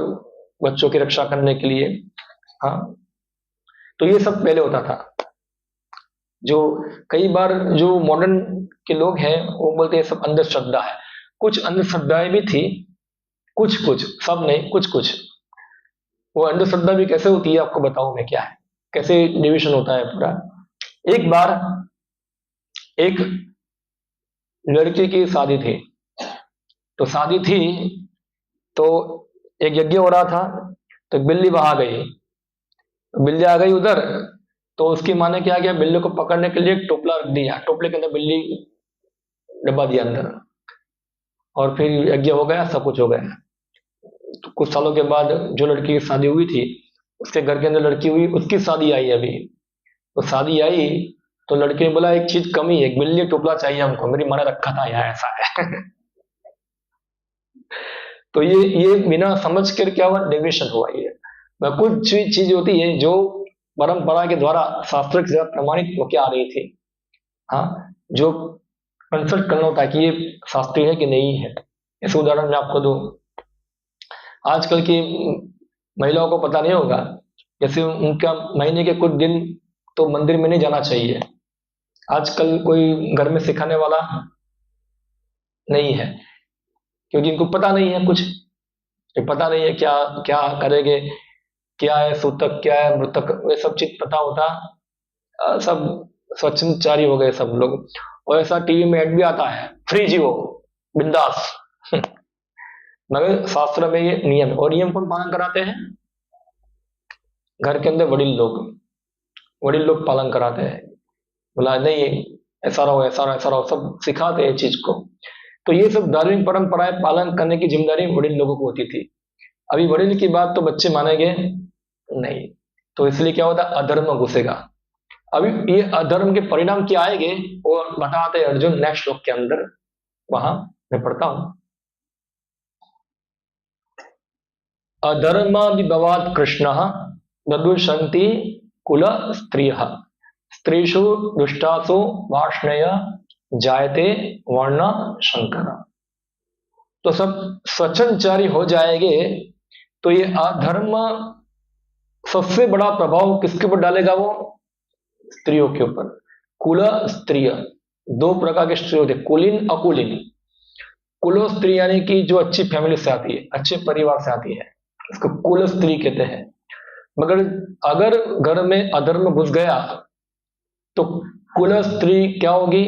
बच्चों की रक्षा करने के लिए। हाँ, तो ये सब पहले होता था। जो कई बार जो मॉडर्न के लोग हैं वो बोलते हैं सब अंधश्रद्धा है। कुछ अंधश्रद्धाएं भी थी, कुछ कुछ, सब नहीं, कुछ कुछ। वो अंधश्रद्धा भी कैसे होती है आपको बताऊं मैं क्या है, कैसे डिविजन होता है पूरा। एक बार एक लड़की की शादी थी, तो शादी थी तो एक यज्ञ हो रहा था, तो एक बिल्ली वहां गई, बिल्ली आ गई उधर, तो उसकी माँ ने क्या किया, बिल्ली को पकड़ने के लिए एक टोपला रख दिया, टोपले के अंदर बिल्ली डब्बा दिया अंदर, और फिर यज्ञ हो गया, सब कुछ हो गया। तो कुछ सालों के बाद जो लड़की की शादी हुई थी उसके घर के अंदर लड़की हुई, उसकी शादी आई अभी, तो शादी आई तो लड़के ने बोला एक चीज कमी है, एक बिल्ली टोपला चाहिए हमको, मेरी माँ ने रखा था यहाँ ऐसा है। तो ये बिना समझ कर क्या हुआ, डेविएशन हुआ। ये कुछ चीज होती है जो परंपरा के द्वारा शास्त्र के द्वारा प्रमाणित होकर आ रही थी। हाँ, जो कंसल्ट करना होता है कि ये शास्त्रीय है कि नहीं है। ऐसे उदाहरण मैं आपको दूं, आजकल की महिलाओं को पता नहीं होगा, जैसे उनका महीने के कुछ दिन तो मंदिर में नहीं जाना चाहिए। आजकल कोई घर में सिखाने वाला नहीं है, क्योंकि इनको पता नहीं है कुछ, पता नहीं है क्या क्या करेंगे, क्या है सूतक, क्या है मृतक, ये सब चीज पता होता। सब स्वच्छंदचारी हो गए सब लोग। और ऐसा टीवी में ऐड भी आता है, फ्री जियो बिंदास। मगर शास्त्र में ये नियम है, और नियम कौन पालन कराते हैं, घर के अंदर वडील लोग पालन कराते हैं। बोला नहीं ऐसा रहो ऐसा रहो ऐसा रहो, सब सिखाते हैं चीज को। तो ये सब धार्मिक परंपराएं पालन करने की जिम्मेदारी वडील लोगों को होती थी। अभी वडील की बात तो बच्चे मानेंगे नहीं, तो इसलिए क्या होता, अधर्म घुसेगा। अभी ये अधर्म के परिणाम क्या आएंगे वो बताते हैं अर्जुन नेक्स्ट श्लोक के अंदर, वहां मैं पढ़ता हूं। अधर्म विभवात कृष्ण ददुषंति कुल स्त्रिय स्त्रीषु दुष्टासु वार्ष्णेय जायते वर्ण शंकर। तो सब स्वच्छंदचारी हो जाएंगे, तो ये अधर्म सबसे बड़ा प्रभाव किसके ऊपर डालेगा, वो स्त्रियों के ऊपर। कुल स्त्रिय, दो प्रकार के स्त्री होते, कुलीन अकुलीन। कुल स्त्री यानी कि जो अच्छी फैमिली से आती है, अच्छे परिवार से आती है, उसको कुल स्त्री कहते हैं। मगर अगर घर में अधर्म घुस गया तो कुल स्त्री क्या होगी,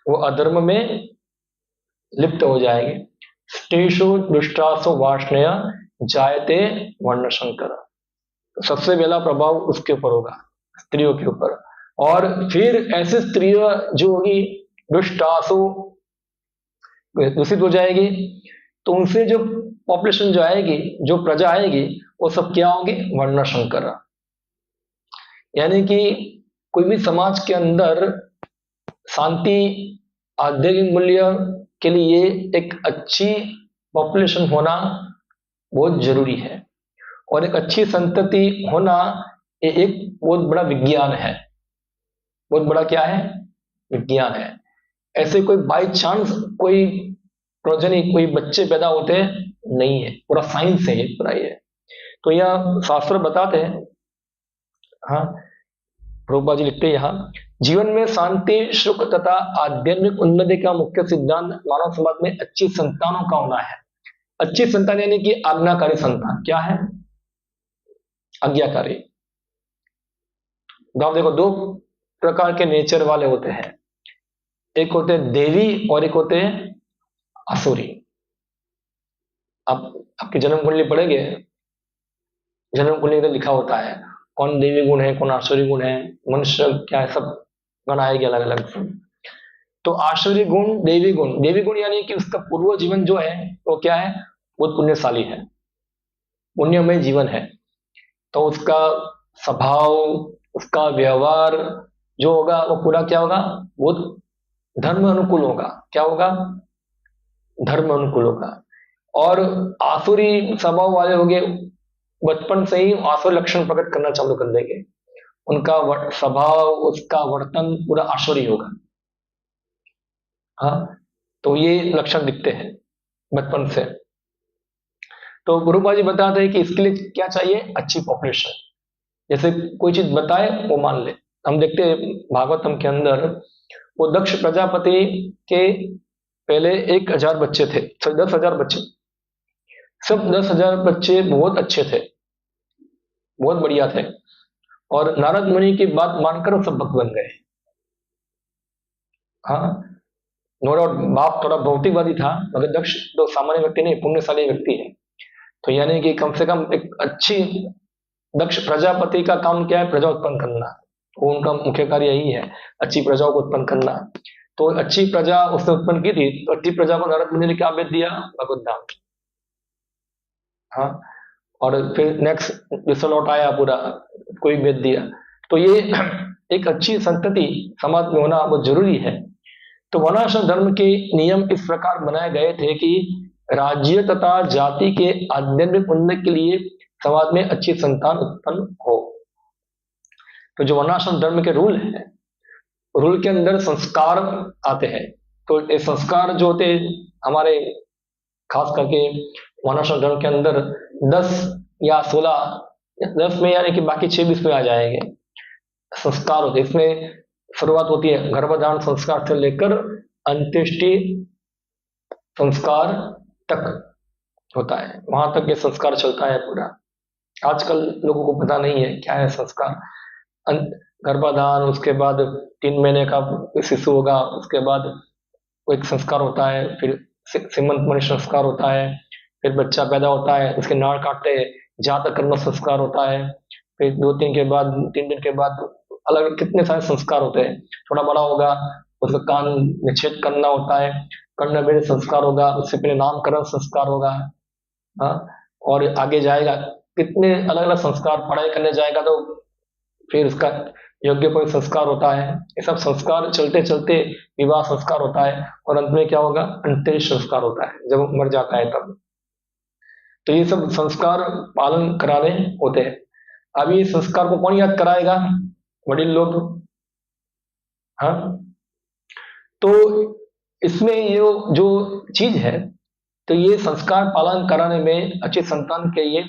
वो अधर्म में लिप्त हो जाएगी। स्त्रीषु दुष्टासु वार्ष्णेय जायते वर्ण शंकर। सबसे पहला प्रभाव उसके ऊपर होगा, स्त्रियों के ऊपर। और फिर ऐसी स्त्रियां जो होगी दुष्टासु, दूषित हो जाएगी, तो उनसे जो पॉपुलेशन जो आएगी, जो प्रजा आएगी, वो सब क्या होंगे, वर्ण शंकर। यानी कि कोई भी समाज के अंदर शांति आध्यात्मिक मूल्य के लिए एक अच्छी पॉपुलेशन होना बहुत जरूरी है, और एक अच्छी संतति होना ये एक बहुत बड़ा विज्ञान है। बहुत बड़ा क्या है, विज्ञान है। ऐसे कोई बाई चांस कोई प्रोजनी, कोई बच्चे पैदा होते नहीं है, पूरा साइंस है ये, पूरा ये। तो यह शास्त्र बताते हैं। हाँ, प्रभुपाद जी लिखते हैं यहाँ, जीवन में शांति सुख तथा आध्यात्मिक उन्नति का मुख्य सिद्धांत मानव समाज में अच्छी संतानों का होना है। अच्छी संतान यानी कि आज्ञाकारी संतान। क्या है, आज्ञाकारी। गांव देखो, दो प्रकार के नेचर वाले होते हैं, एक होते हैं देवी और एक होते हैं आसुरी। आप आपकी जन्म कुंडली पढ़ेंगे, जन्म कुंडली में लिखा होता है कौन देवी गुण है, कौन आसुरी गुण है, मनुष्य क्या है, सब गण आएगी अलग अलग। तो आसुरी गुण, देवी गुण यानी कि उसका पूर्व जीवन जो है वो क्या है, बहुत पुण्यशाली है, पुण्यमय जीवन है। तो उसका स्वभाव, उसका व्यवहार जो होगा वो पूरा क्या होगा, बहुत धर्म अनुकूल होगा। क्या होगा, धर्म अनुकूल होगा। और आसुरी स्वभाव वाले होंगे, बचपन से ही आसुरी लक्षण प्रकट करना चालू कर देंगे, उनका स्वभाव, उसका वर्तन पूरा आसुरी होगा। हाँ, तो ये लक्षण दिखते हैं बचपन से। तो गुरुपा जी बताते हैं कि इसके लिए क्या चाहिए, अच्छी पॉपुलेशन। जैसे कोई चीज बताए वो मान ले। हम देखते हैं भागवतम के अंदर, वो दक्ष प्रजापति के पहले 1000 बच्चे थे, 10,000 बच्चे, सब 10,000 बच्चे बहुत अच्छे थे, बहुत बढ़िया थे, और नारद मुनि की बात मानकर वो सब भक्त बन गए। हाँ, नो डाउट बाप थोड़ा भौतिकवादी था, मगर दक्ष तो सामान्य व्यक्ति नहीं, पुण्यशाली व्यक्ति है। तो यानी कि कम से कम एक अच्छी, दक्ष प्रजापति का काम क्या है, प्रजा उत्पन्न करना, वो उनका मुख्य कार्य यही है, अच्छी प्रजाओं को उत्पन्न करना। तो अच्छी प्रजा उसने उत्पन्न की थी, तो अच्छी प्रजा को नारद मुनि ने क्या भेज दिया, भगवत धाम। हाँ, और फिर नेक्स्ट विश्व लौट आया पूरा, कोई भेज दिया। तो ये एक अच्छी संतति समाज में होना बहुत जरूरी है। तो वर्णाश्रम धर्म के नियम इस प्रकार बनाए गए थे कि राज्य तथा जाति के आध्यात्मिक उन्नति के लिए समाज में अच्छी संतान उत्पन्न हो। तो जो वर्णाश्रम धर्म के रूल है, रूल के अंदर संस्कार आते हैं। तो ये संस्कार जो होते हैं हमारे, खास करके वर्णाश्रम धर्म के अंदर 10 या 16, 10 में यानी कि बाकी 26 में आ जाएंगे संस्कार होते। इसमें शुरुआत होती है गर्भधारण संस्कार से लेकर अंत्येष्टि संस्कार तक होता है, वहां तक ये संस्कार चलता है पूरा। आजकल लोगों को पता नहीं है क्या है संस्कार। गर्भाधान, उसके बाद 3 महीने का शिशु होगा, उसके बाद वो एक संस्कार होता है, फिर सीमंत मणि संस्कार होता है, फिर बच्चा पैदा होता है, उसके नाड़ काटते हैं, जातक करना संस्कार होता है, फिर 2-3 के बाद, 3 दिन के बाद अलग कितने सारे संस्कार होते हैं। थोड़ा बड़ा होगा, उसका कान निच्छेद करना होता है, कर्णवेद संस्कार होगा, उससे पहले नामकरण संस्कार होगा। हाँ, और आगे जाएगा कितने अलग अलग संस्कार, पढ़ाई करने जाएगा तो फिर उसका योग्य कोई संस्कार होता है। ये सब संस्कार चलते चलते विवाह संस्कार होता है, और अंत में क्या होगा, अंत्येष्टि संस्कार होता है जब मर जाता है तब। तो ये सब संस्कार पालन कराने होते हैं। अब ये संस्कार को कौन याद कराएगा, वडील लोग। हाँ, तो इसमें ये जो चीज है, तो ये संस्कार पालन कराने में अच्छे संतान के लिए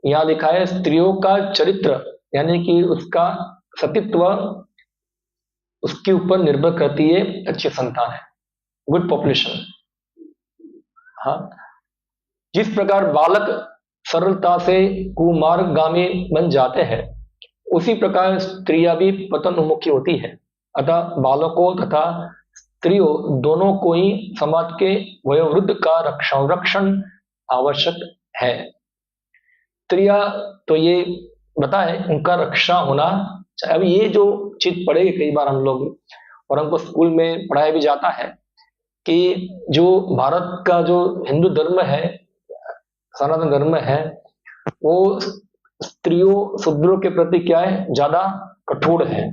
यहाँ लिखा है, स्त्रियों का चरित्र यानी कि उसका सतीत्व, उसके ऊपर निर्भर करती है अच्छी संतान है, गुड पॉपुलेशन। हाँ, जिस प्रकार बालक सरलता से कुमार्गामी बन जाते हैं, उसी प्रकार स्त्रियां भी पतन उन्मुखी होती है। अतः बालकों तथा स्त्रियों दोनों को ही समाज के वयोवृद्ध का रक्षण आवश्यक है। स्त्रियां तो ये बताए उनका रक्षा होना। अब ये जो चीज पढ़ेगी कई बार हम लोग, और हमको स्कूल में पढ़ाया भी जाता है कि जो भारत का जो हिंदू धर्म है, सनातन धर्म है, वो स्त्रियों शूद्रों के प्रति क्या है, ज्यादा कठोर है,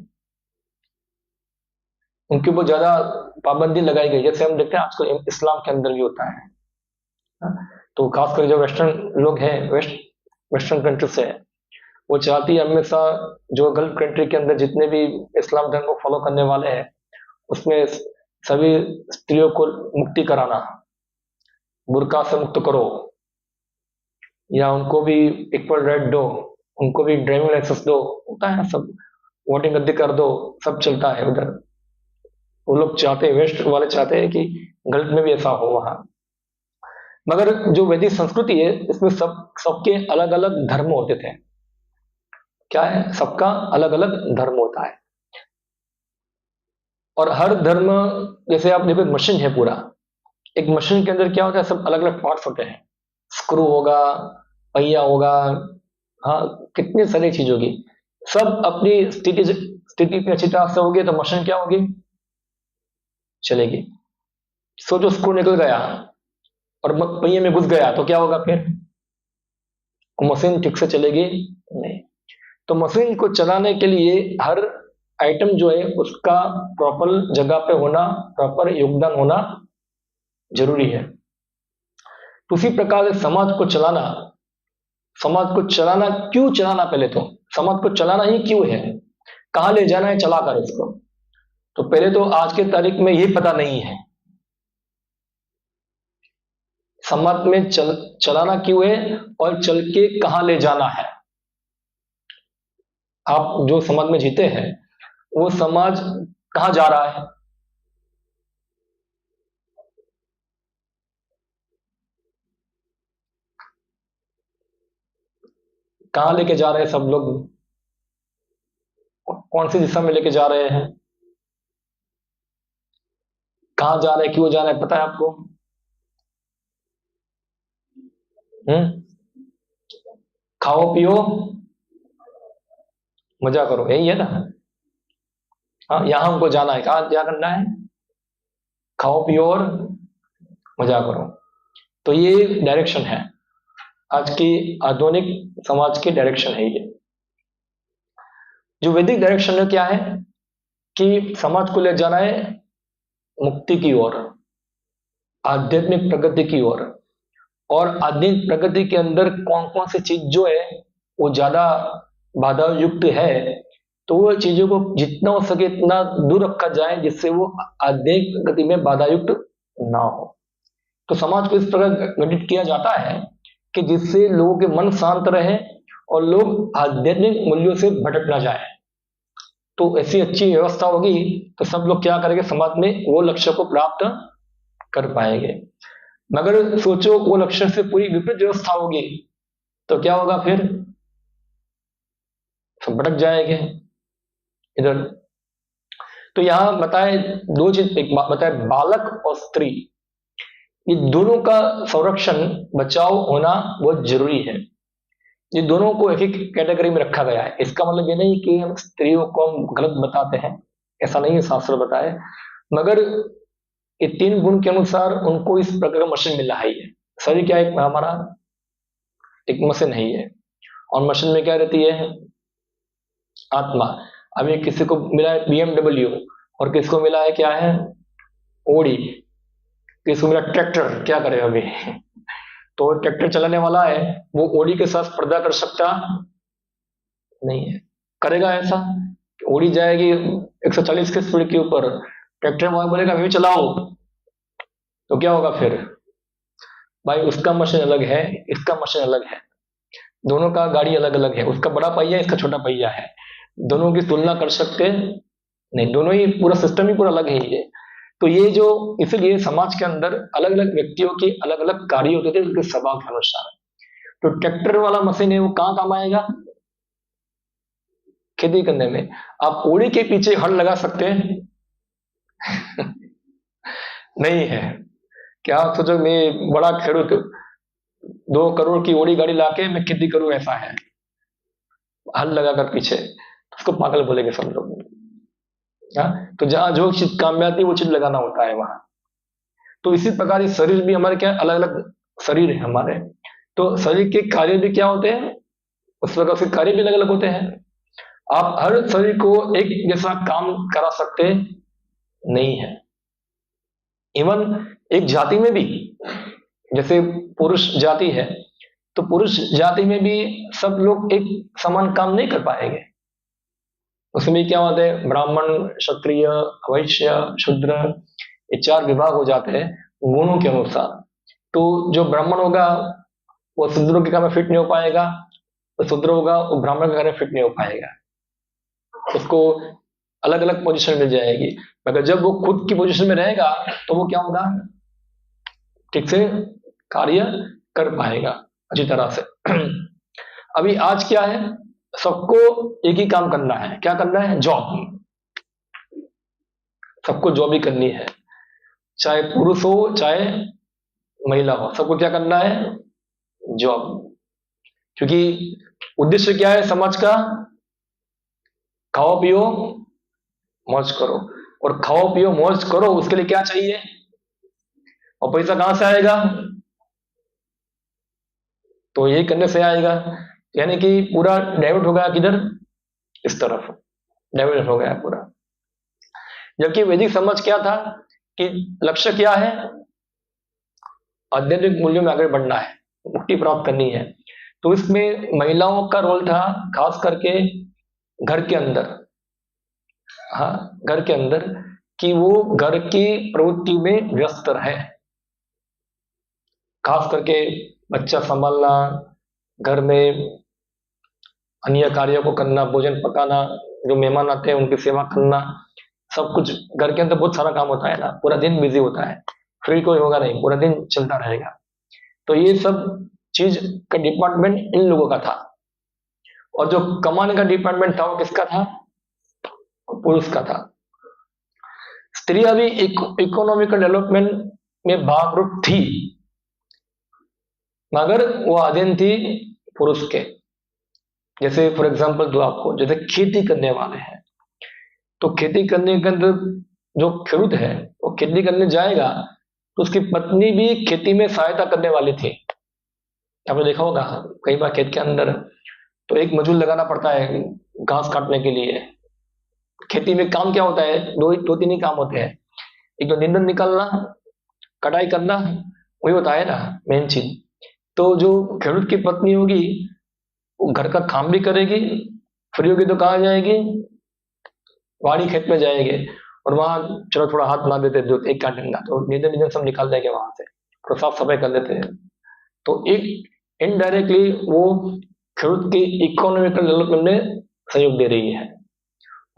उनके ऊपर ज्यादा पाबंदी लगाई गई। जैसे हम देखते हैं आजकल इस्लाम के अंदर भी होता है। तो खासकर जो वेस्टर्न लोग हैं, वेस्टर्न कंट्री से, वो चाहती है हमेशा जो गल्फ कंट्री के अंदर जितने भी इस्लाम धर्म को फॉलो करने वाले हैं, उसमें सभी स्त्रियों को मुक्ति कराना, बुर्का से मुक्त करो, या उनको भी इक्वल राइट दो, उनको भी ड्राइविंग लाइसेंस दो, होता है सब, वोटिंग अधिकार दो, सब चलता है उधर। वो लोग चाहते हैं, वेस्ट वाले चाहते हैं कि गल्फ में भी ऐसा हो वहां। मगर जो वैदिक संस्कृति है, इसमें सबके अलग अलग धर्म होते थे। क्या है, सबका अलग अलग धर्म होता है। और हर धर्म, जैसे आप देखो एक मशीन है पूरा, एक मशीन के अंदर क्या होता है, सब अलग अलग पार्ट्स होते हैं, स्क्रू होगा, पहिया होगा, हाँ कितनी सारी चीज होगी, सब अपनी स्थिति पे अच्छी तरह से होगी तो मशीन क्या होगी, चलेगी। सोचो स्क्रू निकल गया और पहिए में घुस गया तो क्या होगा फिर, मशीन ठीक से चलेगी नहीं। तो मशीन को चलाने के लिए हर आइटम जो है उसका प्रॉपर जगह पे होना, प्रॉपर योगदान होना जरूरी है। तो उसी प्रकार से समाज को चलाना क्यों चलाना, पहले तो समाज को चलाना ही क्यों है, कहां ले जाना है चलाकर इसको, तो पहले तो आज के तारीख में ये पता नहीं है समाज में चलाना क्यों है और चल के कहां ले जाना है। आप जो समाज में जीते हैं वो समाज कहां जा रहा है, कहां लेके जा रहे हैं सब लोग, कौन सी दिशा में लेके जा रहे हैं, कहां जा रहे हैं, क्यों जा रहे हैं, पता है आपको? हम्म, खाओ पियो मजा करो, यही है ना। हाँ, यहां हमको जाना है, कहां क्या करना है, खाओ पियो और मजा करो। तो ये डायरेक्शन है, आज की आधुनिक समाज की डायरेक्शन है ये। जो वैदिक डायरेक्शन है क्या है कि समाज को ले जाना है मुक्ति की ओर, आध्यात्मिक प्रगति की ओर। और आध्यात्मिक प्रगति के अंदर कौन कौन सी चीज जो है वो ज्यादा बाधा युक्त है, तो वो चीजों को जितना हो सके इतना दूर रखा जाए जिससे वो आध्यात्मिक प्रगति में बाधा युक्त ना हो। तो समाज को इस प्रकार गठित किया जाता है कि जिससे लोगों के मन शांत रहे और लोग आध्यात्मिक मूल्यों से भटक ना जाए। तो ऐसी अच्छी व्यवस्था होगी तो सब लोग क्या करेंगे, समाज में वो लक्ष्य को प्राप्त कर पाएंगे। मगर सोचो वो लक्ष्य से पूरी विपरीत व्यवस्था होगी तो क्या होगा फिर, सब भटक जाएंगे इधर। तो यहां बताए दो चीज, एक बात बताए, बालक और स्त्री, ये दोनों का संरक्षण बचाव होना बहुत जरूरी है। ये दोनों को एक एक कैटेगरी में रखा गया है। इसका मतलब ये नहीं कि हम स्त्रियों को हम गलत बताते हैं, ऐसा नहीं है, शास्त्र बताए, मगर ये तीन गुण के अनुसार उनको इस प्रकार का मशीन मिला है। ये शरीर क्या है हमारा, एक मशीन है ये, और मशीन में क्या रहती है, आत्मा। अभी किसी को मिला है BMW और किसको मिला है क्या है, ओडी, किसको मिला ट्रैक्टर, क्या करे अभी तो ट्रैक्टर चलाने वाला है वो ओडी के साथ स्पर्धा कर सकता नहीं है, करेगा ऐसा? ओडी जाएगी 140 की स्पीड के ऊपर, ट्रैक्टर वाला बोलेगा मैं भी चलाऊं, तो क्या होगा फिर भाई, उसका मशीन अलग है, इसका मशीन अलग है, दोनों का गाड़ी अलग अलग है, उसका बड़ा पहिया इसका छोटा पहिया है, दोनों की तुलना कर सकते नहीं, दोनों ही पूरा सिस्टम ही पूरा अलग है ये। तो ये जो, इसलिए समाज के अंदर अलग अलग व्यक्तियों के अलग अलग कार्य होते थे उनके स्वभाव के अनुसार। तो ट्रैक्टर वाला मशीन है वो कहाँ काम आएगा, खेती करने में। आप ओड़ी के पीछे हल लगा सकते हैं नहीं है, क्या आप सोचो मैं बड़ा खेडूत 2 करोड़ की ओड़ी गाड़ी लाके मैं खेती करूं, ऐसा है हल लगाकर पीछे, उसको पागल बोलेंगे सब लोग। हाँ, तो जहां जो चीज काम में आती है वो चीज लगाना होता है वहां। तो इसी प्रकार ये शरीर भी हमारे क्या अलग अलग शरीर है हमारे, तो शरीर के कार्य भी क्या होते हैं, उस प्रकार से कार्य भी अलग अलग होते हैं। आप हर शरीर को एक जैसा काम करा सकते नहीं है। इवन एक जाति में भी, जैसे पुरुष जाति है तो पुरुष जाति में भी सब लोग एक समान काम नहीं कर पाएंगे। उसमें क्या होता है, ब्राह्मण, क्षत्रिय, वैश्य, शूद्र, ये 4 विभाग हो जाते हैं गुणों के अनुसार। तो जो ब्राह्मण होगा वो शूद्रों के काम में फिट नहीं हो पाएगा, तो शूद्र होगा वो ब्राह्मण के काम में फिट नहीं हो पाएगा, उसको अलग अलग पोजीशन मिल जाएगी। मगर जब वो खुद की पोजीशन में रहेगा तो वो क्या होगा, ठीक से कार्य कर पाएगा अच्छी तरह से। अभी आज क्या है, सबको एक ही काम करना है। क्या करना है? जॉब। सबको जॉब ही करनी है, चाहे पुरुष हो चाहे महिला हो, सबको क्या करना है? जॉब। क्योंकि उद्देश्य क्या है समाज का? खाओ पियो मौज करो। और खाओ पियो मौज करो, उसके लिए क्या चाहिए? और पैसा कहां से आएगा? तो यही करने से आएगा। यानी कि पूरा डाइवर्ट हो गया किधर? इस तरफ डाइवर्ट हो गया पूरा। जबकि वैदिक समाज क्या था कि लक्ष्य क्या है? आध्यात्मिक मूल्यों में आगे बढ़ना है, मुक्ति प्राप्त करनी है। तो इसमें महिलाओं का रोल था खास करके घर के अंदर, हाँ घर के अंदर, कि वो घर की प्रवृत्ति में व्यस्त रहे। खास करके बच्चा संभालना, घर में अन्य कार्यों को करना, भोजन पकाना, जो मेहमान आते हैं उनकी सेवा करना, सब कुछ घर के अंदर बहुत सारा काम होता है ना, पूरा दिन बिजी होता है, फ्री कोई होगा नहीं, पूरा दिन चलता रहेगा। तो ये सब चीज का डिपार्टमेंट इन लोगों का था। और जो कमाने का डिपार्टमेंट था वो किसका था? पुरुष का था। स्त्रियां भी इकोनॉमिकल डेवलपमेंट में भागरूप थी, मगर वो अधीन थी पुरुष के। जैसे फॉर एग्जांपल दो आपको, जैसे खेती करने वाले हैं, तो खेती करने के अंदर जो खेडूत है वो खेती करने जाएगा तो उसकी पत्नी भी खेती में सहायता करने वाली थी। आपने देखा होगा कई बार खेत के अंदर तो एक मजदूर लगाना पड़ता है घास काटने के लिए। खेती में काम क्या होता है? दो तीन ही काम होते हैं, एक तो निंदन निकालना, कटाई करना, वही होता है ना मेन चीज। तो जो खेडूत की पत्नी होगी वो घर का काम भी करेगी, फ्री होगी तो कहाँ जाएगी? वाड़ी खेत में जाएंगे, और वहां चलो थोड़ा हाथ मार देते दो एक घंटा, तो निंदन निंदन सब निकाल देंगे वहां से, तो साफ सफाई कर देते हैं। तो एक इनडायरेक्टली वो खेडूत की इकोनॉमिकल डेवलपमेंट में सहयोग दे रही है।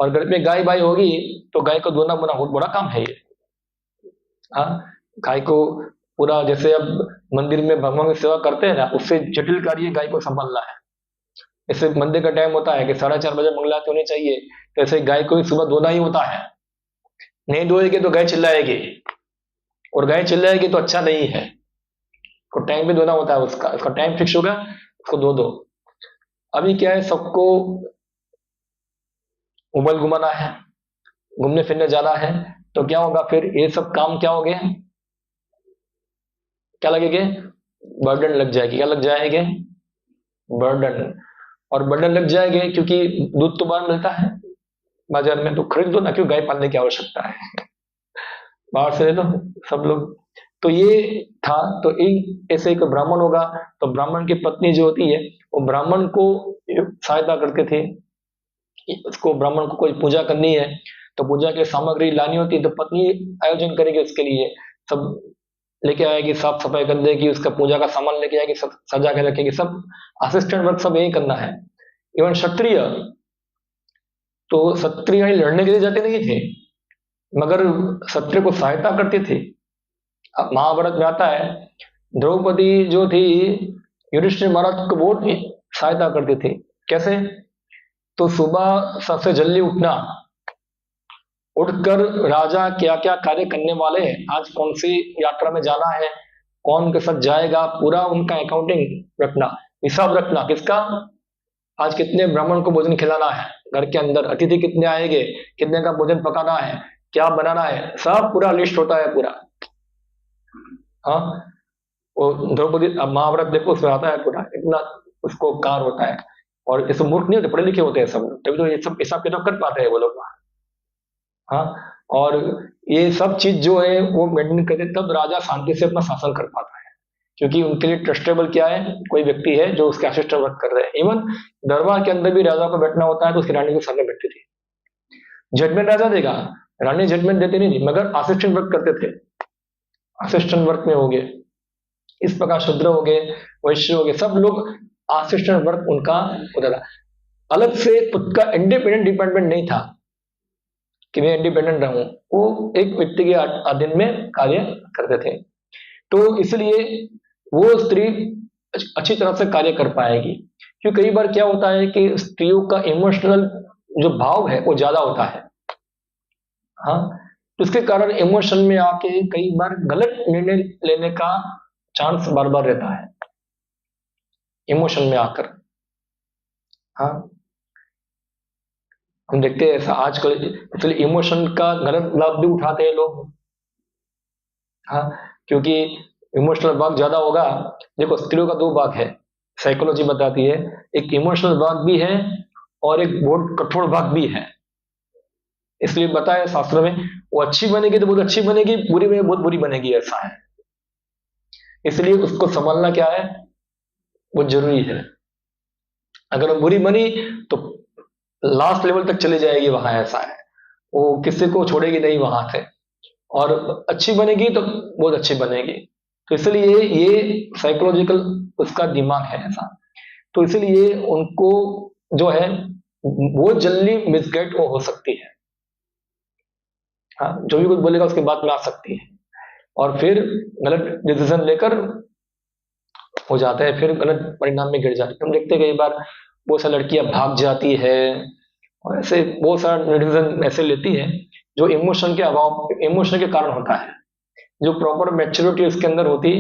और घर में गाय बाई होगी तो गाय को धोना बोना बहुत बड़ा काम है ये। हाँ, गाय को पूरा, जैसे अब मंदिर में भगवान की सेवा करते हैं ना, उससे जटिल कार्य गाय को संभालना है। जैसे मंदिर का टाइम होता है कि 4:30 बजे मंगलारती होनी चाहिए, तो ऐसे गाय को भी सुबह धोना ही होता है। नहीं धोएगी तो गाय चिल्लाएगी, और गाय चिल्लाएगी तो अच्छा नहीं है। को टाइम भी धोना होता है, उसका टाइम फिक्स होगा, उसको धो दो। अभी क्या है, सबको मोबाइल घुमाना है, घूमने फिरने जाना है, तो क्या होगा फिर? ये सब काम क्या हो गए? क्या लगेंगे? बर्डन लग जाएगी। क्या लग जाएंगे? बर्डन। और बर्डन लग जाएंगे क्योंकि दूध तो बाहर मिलता है बाजार में, तो खरीद दो ना, क्यों गाय पालने की आवश्यकता है, बाहर से ले लो सब लोग। तो ये था। तो एक ऐसे एक ब्राह्मण होगा, तो ब्राह्मण की पत्नी जो होती है वो ब्राह्मण को सहायता करते थे। उसको ब्राह्मण को कोई पूजा करनी है तो पूजा की सामग्री लानी होती है, तो पत्नी आयोजन करेगी उसके लिए, सब लेके आएगी, साफ सफाई कर देगी, उसका पूजा का सामान लेके आएगी, सब सजा के रखेगी, सब असिस्टेंट वर्क सब यही करना है। इवन क्षत्रिय, तो क्षत्रिय लड़ने के लिए जाते नहीं थे, मगर क्षत्रिय को सहायता करते थे। अब महाभारत में आता है द्रौपदी जो थी युधिष्ठिर महाराज को बहुत सहायता करती थी। कैसे? तो सुबह सबसे जल्दी उठना, उठकर राजा क्या क्या कार्य करने वाले हैं, आज कौन सी यात्रा में जाना है, कौन के साथ जाएगा, पूरा उनका अकाउंटिंग रखना, हिसाब रखना, किसका आज कितने ब्राह्मण को भोजन खिलाना है, घर के अंदर अतिथि कितने आएंगे, कितने का भोजन पकाना है, क्या बनाना है, सब पूरा लिस्ट होता है पूरा। हाँ, वो द्रौपदी, अब महाभारत देखो उसमें आता है पूरा, इतना उसको कार होता है। और ये सब मूर्ख नहीं होते, पढ़े लिखे होते हैं सब, तभी तो ये सब हिसाब किताब कर पाते हैं वो लोग। हाँ, और ये सब चीज जो है वो मेंटेन करते, तब राजा शांति से अपना शासन कर पाता है, क्योंकि उनके लिए ट्रस्टेबल क्या है? कोई व्यक्ति है जो उसके असिस्टेंट वर्क कर रहे हैं। इवन दरबार के अंदर भी राजा को बैठना होता है तो उसकी रानी के सामने बैठती थी। जजमेंट राजा देगा, रानी जजमेंट देती नहीं थी, मगर असिस्टेंट वर्क करते थे, असिस्टेंट वर्क में हो गए। इस प्रकार शूद्र हो गए, वैश्य हो गए, सब लोग असिस्टेंट वर्क उनका होता था। अलग से खुद का इंडिपेंडेंट डिपार्टमेंट नहीं था कि मैं इंडिपेंडेंट रहूं, वो एक व्यक्ति के अधीन में कार्य करते थे। तो इसलिए वो स्त्री अच्छी तरह से कार्य कर पाएगी। क्योंकि कई बार क्या होता है कि स्त्रियों का इमोशनल जो भाव है वो ज्यादा होता है। हाँ, तो इसके कारण इमोशन में आके कई बार गलत निर्णय लेने का चांस बार बार रहता है इमोशन में आकर। हाँ, हम देखते हैं ऐसा आजकल, इसलिए इमोशन का गलत लाभ भी उठाते हैं लोग। हाँ, क्योंकि इमोशनल भाग ज्यादा होगा। देखो, स्त्रियों का दो भाग है, साइकोलॉजी बताती है, एक इमोशनल भाग भी है और एक बहुत कठोर भाग भी है। इसलिए बताया शास्त्र में, वो अच्छी बनेगी तो बहुत अच्छी बनेगी, बुरी बनेगी बहुत बुरी बनेगी, ऐसा है। इसलिए उसको संभालना क्या है, वो जरूरी है। अगर वो बुरी बनी तो लास्ट लेवल तक चली जाएगी वहां, ऐसा है, वो किसी को छोड़ेगी नहीं वहां से। और अच्छी बनेगी तो बहुत अच्छी बनेगी। तो इसलिए ये साइकोलॉजिकल उसका दिमाग है ऐसा। तो इसलिए उनको जो है बहुत जल्दी मिसगाइड हो सकती है। हाँ, जो भी कुछ बोलेगा उसके बाद में आ सकती है और फिर गलत डिसीजन लेकर हो जाता है, फिर गलत परिणाम में गिर जाती है। हम देखते हैं कई बार बहुत सारी लड़कियां भाग जाती है और ऐसे बहुत सारा डिसीजन ऐसे लेती है जो इमोशन के अभाव, इमोशन के कारण होता है, जो प्रॉपर मैच्योरिटी उसके अंदर होती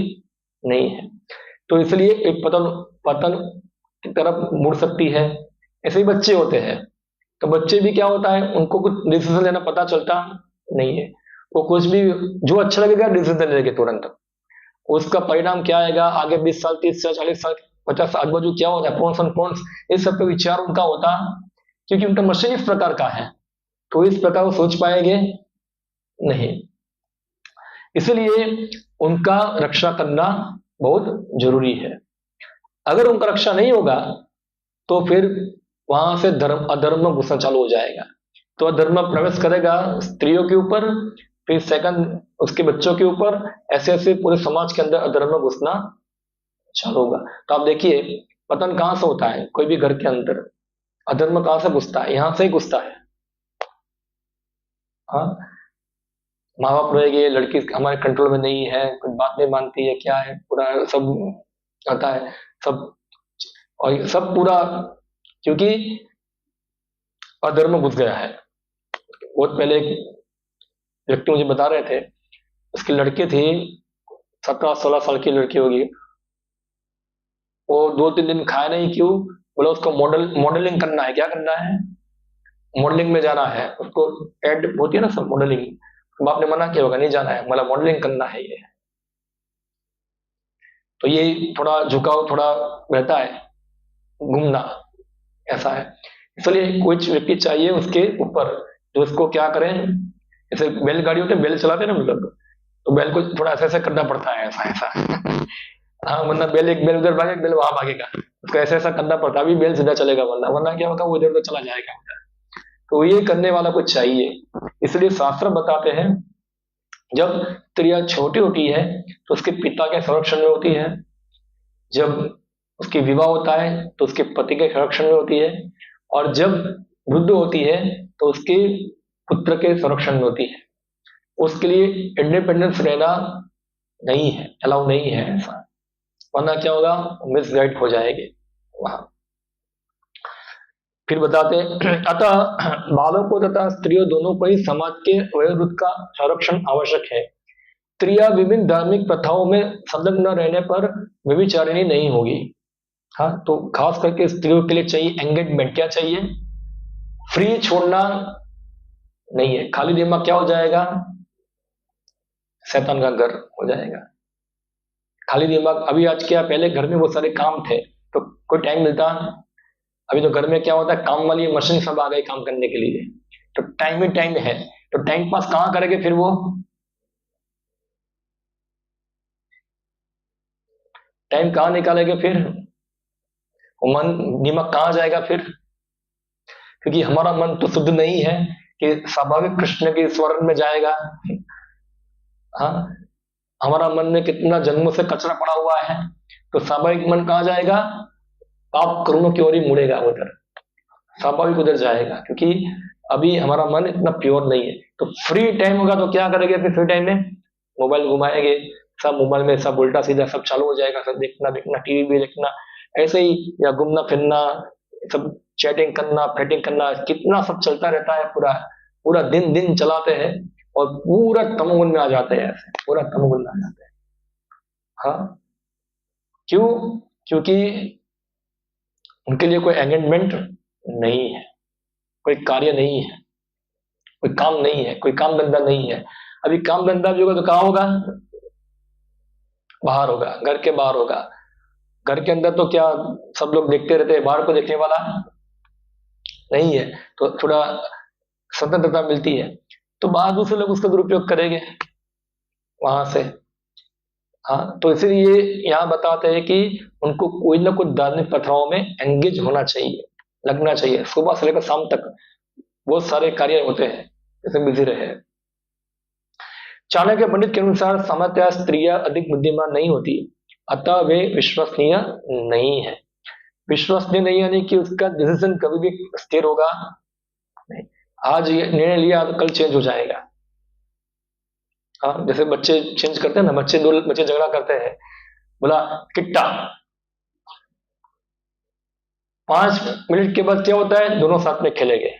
नहीं है। तो इसलिए एक पतन पतन की तरफ मुड़ सकती है। ऐसे ही बच्चे होते हैं, तो बच्चे भी क्या होता है, उनको कुछ डिसीजन लेना पता चलता नहीं है, वो कुछ भी जो अच्छा लगेगा डिसीजन लेंगे तुरंत। उसका परिणाम क्या आएगा आगे 20 साल, 30 साल, 40 साल, 50 साल आजू बाजू क्या होता है, कौन सा कौन, इस सब पे विचार उनका होता, क्योंकि उनका मशीन इस प्रकार का है, तो इस प्रकार वो सोच पाएंगे नहीं। इसलिए उनका रक्षा करना बहुत जरूरी है। अगर उनका रक्षा नहीं होगा तो फिर वहां से धर्म अधर्म घुसना चालू हो जाएगा। तो अधर्म प्रवेश करेगा स्त्रियों के ऊपर, फिर सेकंड उसके बच्चों के ऊपर, ऐसे ऐसे पूरे समाज के अंदर अधर्म घुसना चालू होगा। तो आप देखिए, पतन कहां से होता है, कोई भी घर के अंदर अधर्म कहां से घुसता है, यहां से ही घुसता है। हाँ, माँ बाप रहेंगे, लड़की हमारे कंट्रोल में नहीं है, कुछ बात नहीं मानती है, क्या है, पूरा सब आता है सब, और ये सब पूरा क्योंकि अधर्म घुस गया है। बहुत पहले एक व्यक्ति मुझे बता रहे थे, उसकी लड़की थी, 17-16 साल की लड़की होगी, वो 2-3 दिन खाया नहीं, क्यों बोला, उसको मॉडलिंग करना है। क्या करना है, मॉडलिंग में जाना है उसको, एड होती है ना सब मॉडलिंग। बाप ने मना किया होगा, नहीं जाना है, मतलब मॉडलिंग करना है ये। तो ये थोड़ा झुकाव थोड़ा रहता है, घूमना, ऐसा है। इसलिए कुछ व्यक्ति चाहिए उसके ऊपर जो उसको क्या करें, जैसे बैलगाड़ी होते हैं, बैल चलाते हैं ना मतलब, तो बैल को थोड़ा ऐसा ऐसा करना पड़ता है, ऐसा ऐसा हाँ, वरना बैल, एक बैल उधर भागे, एक बैल वहां भागेगा, उसको ऐसा ऐसा करना पड़ता है, अभी बैल सीधा चलेगा, वरना वरना क्या होगा, वो इधर उधर चला जाएगा। तो ये करने वाला कुछ चाहिए। इसलिए शास्त्र बताते हैं, जब स्त्रियां छोटी होती है तो उसके पिता के संरक्षण में होती है, जब उसकी विवाह होता है तो उसके पति के संरक्षण में होती है, और जब वृद्ध होती है तो उसके पुत्र के संरक्षण में होती है। उसके लिए इंडिपेंडेंस रहना नहीं है, अलाउ नहीं है ऐसा, वरना क्या होगा, मिसगाइड हो जाएगी वहां। फिर बताते हैं अतः बालकों तथा स्त्रियों दोनों को ही समाज के वयोवृद्ध का संरक्षण आवश्यक है। स्त्रियां विभिन्न धार्मिक प्रथाओं में संलग्न रहने पर व्यभिचारिणी नहीं होगी। हाँ, तो खास करके स्त्रियों के लिए चाहिए एंगेजमेंट, क्या चाहिए, फ्री छोड़ना नहीं है। खाली दिमाग क्या हो जाएगा, शैतान का घर हो जाएगा। खाली दिमाग, अभी आज क्या, पहले घर में बहुत सारे काम थे तो कोई टाइम मिलता, अभी तो घर में क्या होता है, काम वाली मशीन सब आ गई काम करने के लिए, तो टाइम ही टाइम है, तो टाइम पास कहाँ करेंगे फिर वो, टाइम कहाँ निकालेंगे फिर, वो मन दिमाग कहाँ जाएगा फिर, क्योंकि हमारा मन तो शुद्ध नहीं है कि स्वाभाविक कृष्ण के स्वर्ण में जाएगा। हाँ, हमारा मन में कितना जन्मों से कचरा पड़ा हुआ है, तो स्वाभाविक मन कहाँ जाएगा, पाप कर्मों की ओर ही मुड़ेगा, उधर स्वाभाविक उधर जाएगा, क्योंकि अभी हमारा मन इतना प्योर नहीं है। तो फ्री टाइम होगा तो क्या करेंगे फिर, फ्री टाइम में मोबाइल घुमाएंगे, सब मोबाइल में सब उल्टा सीधा सब चालू हो जाएगा, सब देखना देखना, टीवी भी देखना, ऐसे ही, या घूमना फिरना, सब चैटिंग करना, फैटिंग करना, कितना सब चलता रहता है, पूरा पूरा दिन दिन चलाते हैं और पूरा तमोगुण में आ जाते हैं, ऐसे पूरा तमोगुण में आ जाते हैं। हाँ, क्यों? क्योंकि उनके लिए कोई एंगेजमेंट नहीं है, कोई कार्य नहीं है, कोई काम नहीं है, कोई काम धंधा नहीं है। अभी काम धंधा भी होगा तो कहाँ होगा? बाहर होगा, घर के बाहर होगा। घर के अंदर तो क्या सब लोग देखते रहते हैं, बाहर को देखने वाला नहीं है, तो थोड़ा स्वतंत्रता मिलती है, तो बाहर दूसरे लोग उसका दुरुपयोग करेंगे वहां से। हाँ, तो इसलिए यहाँ बताते हैं कि उनको कोई ना कोई धार्मिक प्रथाओं में एंगेज होना चाहिए, लगना चाहिए। सुबह से लेकर शाम तक बहुत सारे कार्य होते हैं, इसमें बिजी रहे। चाणक्य पंडित के अनुसार सामान्यतः स्त्रियां अधिक बुद्धिमान नहीं होती, अतः वे विश्वसनीय नहीं है। विश्वसनीय नहीं यानी कि उसका डिसीजन कभी भी स्थिर होगा नहीं। आज ये निर्णय लिया तो कल चेंज हो जाएगा। हाँ, जैसे बच्चे चेंज करते हैं ना, दो बच्चे झगड़ा करते हैं, बोला किट्टा, 5 मिनट के बाद क्या होता है? दोनों साथ में खेलेंगे।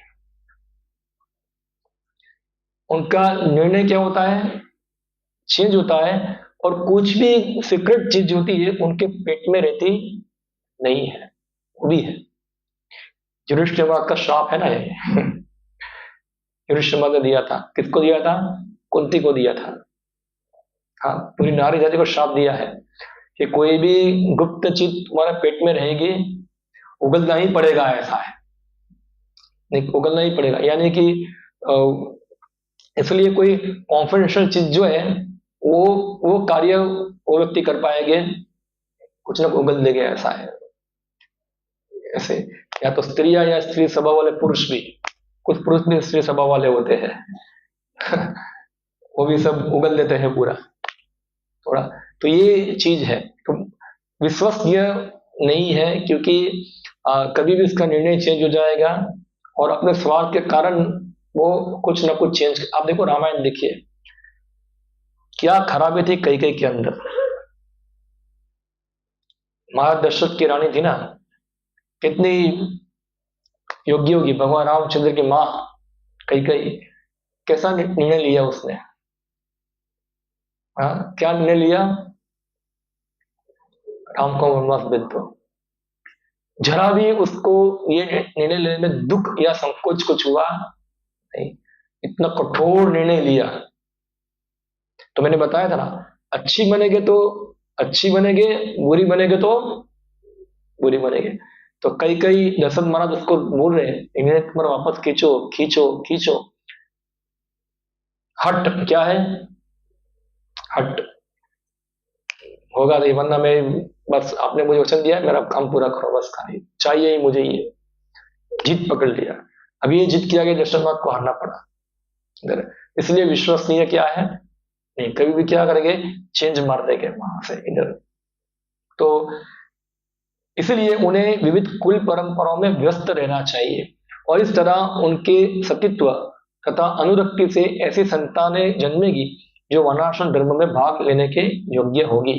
उनका निर्णय क्या होता है? चेंज होता है। और कुछ भी सीक्रेट चीज होती है उनके पेट में रहती नहीं है, वो भी है। युधिष्ठिर का श्राप है ना ये। युधिष्ठिर ने दिया था, किसको दिया था? कुंती को दिया था। हाँ, पूरी नारी जाति को श्राप दिया है कि कोई भी गुप्त चीज तुम्हारे पेट में रहेगी, उगलना ही पड़ेगा, ऐसा है, नहीं उगलना ही पड़ेगा। यानी कि इसलिए कोई कॉन्फिडेंशियल चीज जो है वो कार्य वो व्यक्ति कर पाएंगे, कुछ ना उगल देंगे, ऐसा है। ऐसे या तो स्त्रियां या स्त्री स्वभाव वाले पुरुष भी, कुछ पुरुष भी स्त्री स्वभाव वाले होते हैं। वो भी सब उगल देते हैं पूरा थोड़ा। तो ये चीज है, तो विश्वसनीय नहीं है, क्योंकि कभी भी इसका निर्णय चेंज हो जाएगा और अपने स्वार्थ के कारण वो कुछ ना कुछ चेंज। आप देखो रामायण देखिए, क्या खराबी थी कैकेयी के अंदर। महाराज दशरथ की रानी थी ना, कितनी योग्य होगी, भगवान रामचंद्र की माँ कैकेयी, कैसा निर्णय लिया उसने? हाँ, क्या निर्णय लिया? राम को वनवास भेज दो। जरा भी उसको ये निर्णय लेने में दुख या संकोच कुछ हुआ नहीं, इतना कठोर निर्णय लिया। तो मैंने बताया था ना, अच्छी बनेगे तो अच्छी बनेगे, बुरी बनेगे तो बुरी बनेगे। तो कई दशरथ महाराज उसको बोल रहे हैं, इन्हें तुम्हारा वापस खींचो खींचो खींचो। हट क्या है? हट होगा नहीं, वरना मैं बस आपने मुझे वचन दिया, मेरा काम पूरा करो, बस खाली चाहिए ही मुझे ये। जीत पकड़ लिया। अब ये जीत किया गया, दशरथ महाराज को हारना पड़ा। इसलिए विश्वसनीय क्या है नहीं, कभी भी क्या करेंगे? चेंज मार देंगे वहां से इधर। तो इसलिए उन्हें विविध कुल परंपराओं में व्यस्त रहना चाहिए और इस तरह उनके सतीत्व तथा अनुरक्ति से ऐसी संतानें जन्मेगी जो वर्णाश्रम धर्म में भाग लेने के योग्य होगी।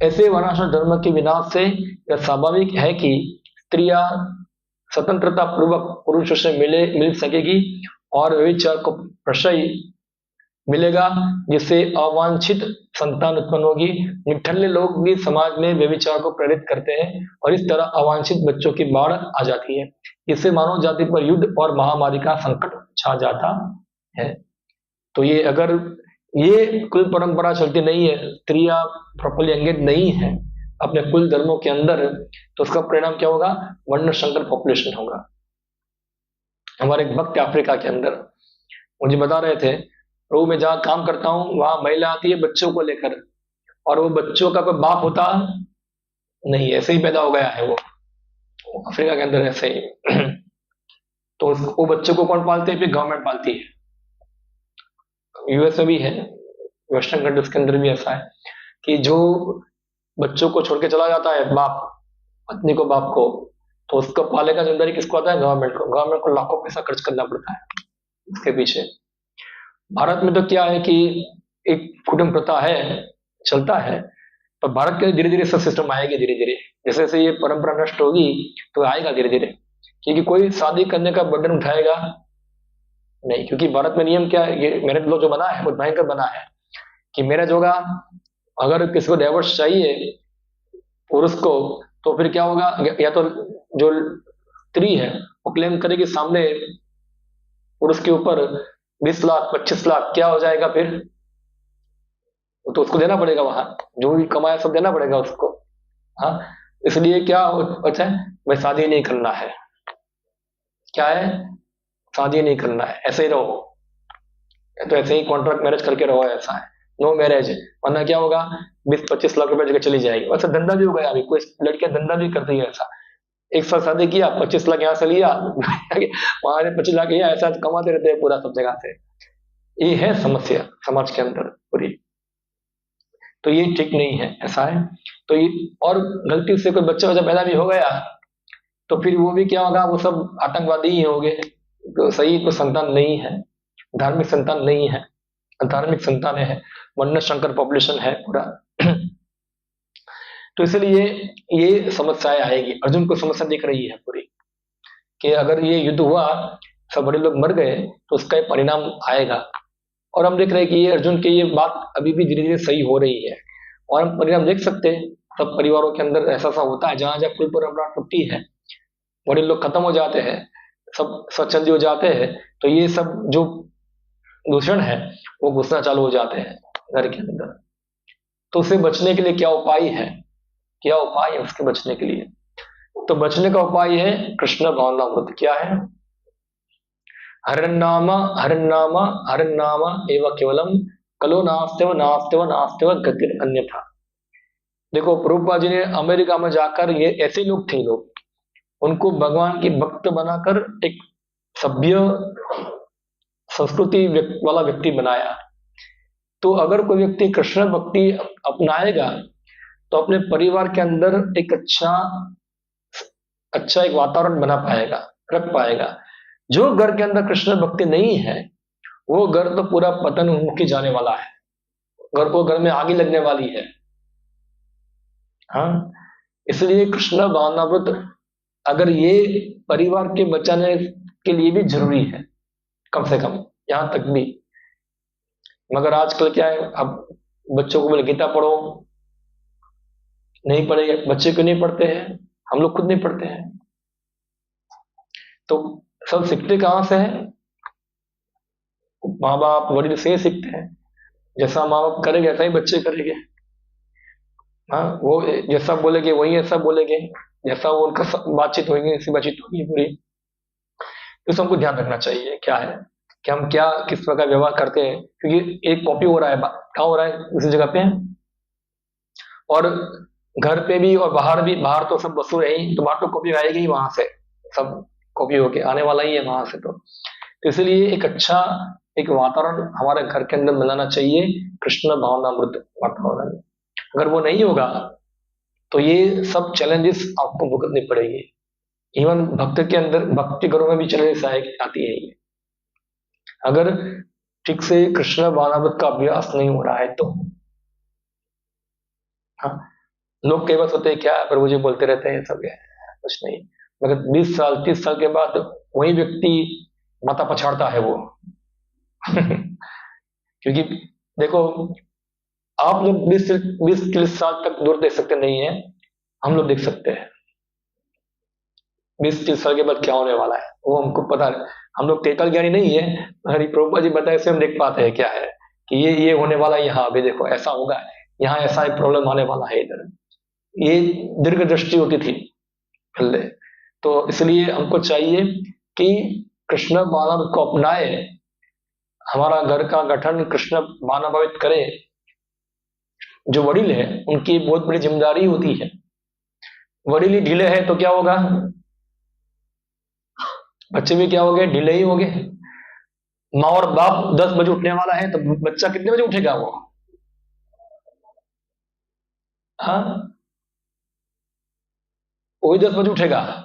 ऐसे वर्णाश्रम धर्म के विनाश से यह स्वाभाविक है कि स्त्रियां स्वतंत्रता पूर्वक पुरुषों से मिल सकेगी और व्यभिचार को प्रशय मिलेगा, जिससे अवांछित संतान उत्पन्न होगी। निठल्ले लोग भी समाज में व्यभिचार को प्रेरित करते हैं और इस तरह अवांछित बच्चों की बाढ़ आ जाती है। इससे मानव जाति पर युद्ध और महामारी का संकट छा जाता है। तो ये अगर ये कुल परंपरा चलती नहीं है, स्त्रियां प्रॉपर्ली एंगेज नहीं है अपने कुल धर्मों के अंदर, तो उसका परिणाम क्या होगा? वर्ण संकर पॉपुलेशन होगा। हमारे एक भक्त अफ्रीका के अंदर मुझे बता रहे थे, प्रभु मैं जहाँ काम करता हूँ वहां महिला आती है बच्चों को लेकर, और वो बच्चों का कोई बाप होता नहीं, ऐसे ही पैदा हो गया है वो अफ्रीका के अंदर ऐसे ही। तो वो बच्चों को कौन पालते हैं? फिर गवर्नमेंट पालती है। यूएस में भी है, वेस्टर्न कंट्रीज के अंदर भी ऐसा है कि जो बच्चों को छोड़ के चला जाता है बाप, पत्नी को, बाप को, तो उसको पाले का जिम्मेदारी किसको आता है? गवर्नमेंट को। गवर्नमेंट को लाखों पैसा खर्च करना पड़ता है इसके पीछे। भारत में तो क्या है कि एक कुटुंब प्रथा है, चलता है। पर भारत के धीरे धीरे सब सिस्टम आएगी, धीरे धीरे जैसे जैसे ये परंपरा नष्ट होगी तो आएगा धीरे धीरे, क्योंकि कोई शादी करने का बर्डन उठाएगा नहीं, क्योंकि भारत में नियम क्या है, ये मैरिज लॉ जो बना है वो भयंकर बना है कि मैरिज होगा, अगर किसी को डाइवोर्स चाहिए पुरुष को, तो फिर क्या होगा, या तो जो स्त्री है वो क्लेम करेगी सामने पुरुष के ऊपर 20 लाख 25 लाख, क्या हो जाएगा फिर, तो उसको देना पड़ेगा, वहां जो भी कमाया सब देना पड़ेगा उसको। हाँ, इसलिए क्या अच्छा है भाई, शादी नहीं करना है, क्या है, शादी नहीं करना है, ऐसे ही रहो, तो ऐसे ही कॉन्ट्रैक्ट मैरिज करके रहो, ऐसा है, नो मैरिज, वरना क्या होगा, 20-25 लाख रुपए जगह चली जाएगी। अच्छा, धंधा भी हो गया, अभी कोई लड़कियां धंधा भी करती है ऐसा, एक साथ शादी किया, 25 लाख यहाँ से लिया वहां से 25 लाख लिया, ऐसा कमाते रहते हैं पूरा सब जगह से। ये है समस्या समाज के अंदर पूरी, तो ये ठीक नहीं है, ऐसा है। तो ये, और गलती से कोई बच्चा वच्चा पैदा भी हो गया तो फिर वो भी क्या होगा, वो सब आतंकवादी ही होंगे, तो सही तो संतान नहीं है, धार्मिक संतान नहीं है, धार्मिक संतान है, वर्ण शंकर पॉपुलेशन है पूरा तो इसलिए ये समस्याएं आएगी। अर्जुन को समस्या दिख रही है पूरी कि अगर ये युद्ध हुआ, सब बड़े लोग मर गए, तो उसका एक परिणाम आएगा। और हम देख रहे हैं कि ये अर्जुन की ये बात अभी भी धीरे धीरे सही हो रही है, और हम परिणाम देख सकते हैं सब परिवारों के अंदर ऐसा सा होता है, जहां जहां कुल परंपरा टूटती है, बड़े लोग खत्म हो जाते हैं, सब स्वच्छंदी हो जाते हैं, तो ये सब जो दूषण है वो घुसना चालू हो जाते हैं घर के अंदर। तो उससे बचने के लिए क्या उपाय है, क्या उपाय है उसके बचने के लिए, तो बचने का उपाय है कृष्ण भावनामृत। क्या है, हरन्नाम हरन्नाम हरन्नाम एवं केवलम कलो नास्तेव नास्तेव नास्तेव गतिर अन्यथा। देखो प्रभुपाद जी ने अमेरिका में जाकर, ये ऐसे लोग थे, लोग उनको भगवान की भक्त बनाकर एक सभ्य संस्कृति वाला व्यक्ति बनाया। तो अगर कोई व्यक्ति कृष्ण भक्ति अपनाएगा तो अपने परिवार के अंदर एक अच्छा एक वातावरण बना पाएगा, रख पाएगा। जो घर के अंदर कृष्ण भक्ति नहीं है वो घर तो पूरा पतन मुखी जाने वाला है, घर में आग लगने वाली है। हाँ, इसलिए कृष्ण भावनामृत अगर ये परिवार के बचाने के लिए भी जरूरी है, कम से कम यहां तक भी। मगर आजकल क्या है, अब बच्चों को बोले गीता पढ़ो, नहीं पढ़े, बच्चे क्यों नहीं पढ़ते हैं, हम लोग खुद नहीं पढ़ते हैं, तो सब सीखते कहां से है, माँ बाप वडील से ही सीखते हैं। जैसा माँ बाप करेंगे ऐसा ही बच्चे करेंगे। हाँ, वो जैसा बोलेंगे वही ऐसा बोलेंगे, जैसा वो उनका बातचीत होगी ऐसी बातचीत होगी पूरी। तो हमको ध्यान रखना चाहिए क्या है कि हम क्या किस प्रकार व्यवहार करते हैं, क्योंकि एक कॉपी हो रहा है, क्या हो रहा है उसी जगह पे, और घर पे भी और बाहर भी। बाहर तो सब वस्तु है ही, तो बाहर तो कॉपी आएगी ही, वहां से सब कॉपी होके आने वाला ही है वहां से। तो इसलिए एक अच्छा एक वातावरण हमारे घर के अंदर बनाना चाहिए, कृष्ण भावनामृत वातावरण। अगर वो नहीं होगा तो ये सब चैलेंजेस आपको भुगतनी पड़ेगी। इवन भक्त के अंदर, भक्ति घरों में भी चैलेंजेस आती है ये, अगर ठीक से कृष्ण भावनामृत का अभ्यास नहीं हो रहा है तो। हाँ, लोग कई बार सोचते हैं क्या प्रभु जी बोलते रहते हैं सब, कुछ नहीं, मगर 20 साल 30 साल के बाद वही व्यक्ति माथा पछाड़ता है वो क्योंकि देखो, आप लोग 20-30 साल तक दूर देख सकते नहीं है, हम लोग देख सकते हैं 20-30 साल के बाद क्या होने वाला है, वो हमको पता है। हम लोग टेकल ज्ञानी नहीं है, हरि प्रभुपाद जी बताए से हम देख पाते हैं क्या है कि ये होने वाला है, यहाँ अभी देखो ऐसा होगा, यहाँ ऐसा एक प्रॉब्लम आने वाला है इधर। ये दीर्घ दृष्टि होती थी पहले। तो इसलिए हमको चाहिए कि कृष्ण भावनामृत को अपनाए, हमारा घर का गठन कृष्ण भावनामृत करे। जो वडील है उनकी बहुत बड़ी जिम्मेदारी होती है, वडील ही ढीले है तो क्या होगा, बच्चे भी क्या हो गए, ढीले ही हो गए। माँ और बाप 10 बजे उठने वाला है तो बच्चा कितने बजे उठेगा वो, हाँ, वही 10 बजे उठेगा।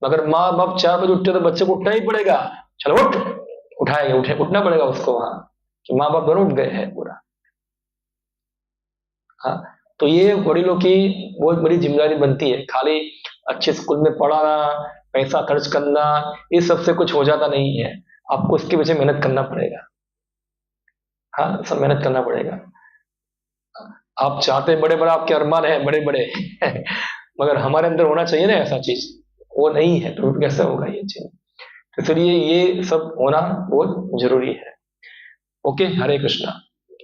मगर माँ बाप 4 बजे उठते तो बच्चे को उठना ही पड़ेगा, चलो उठ, उठाएंगे, उठना पड़ेगा उसको वहां कि माँ बाप दोनों उठ गए हैं पूरा। हाँ, तो ये वडीलों की बहुत बड़ी जिम्मेदारी बनती है। खाली अच्छे स्कूल में पढ़ाना, पैसा खर्च करना, इस सब से कुछ हो जाता नहीं है। आपको इसके पीछे मेहनत करना पड़ेगा। हाँ, सब मेहनत करना पड़ेगा। आप चाहते बड़े बड़ा, आपके अरमान है बड़े बड़े मगर हमारे अंदर होना चाहिए ना ऐसा चीज, वो नहीं है तो कैसे होगा ये चीज। तो इसलिए ये सब होना बहुत जरूरी है। ओके, हरे कृष्णा।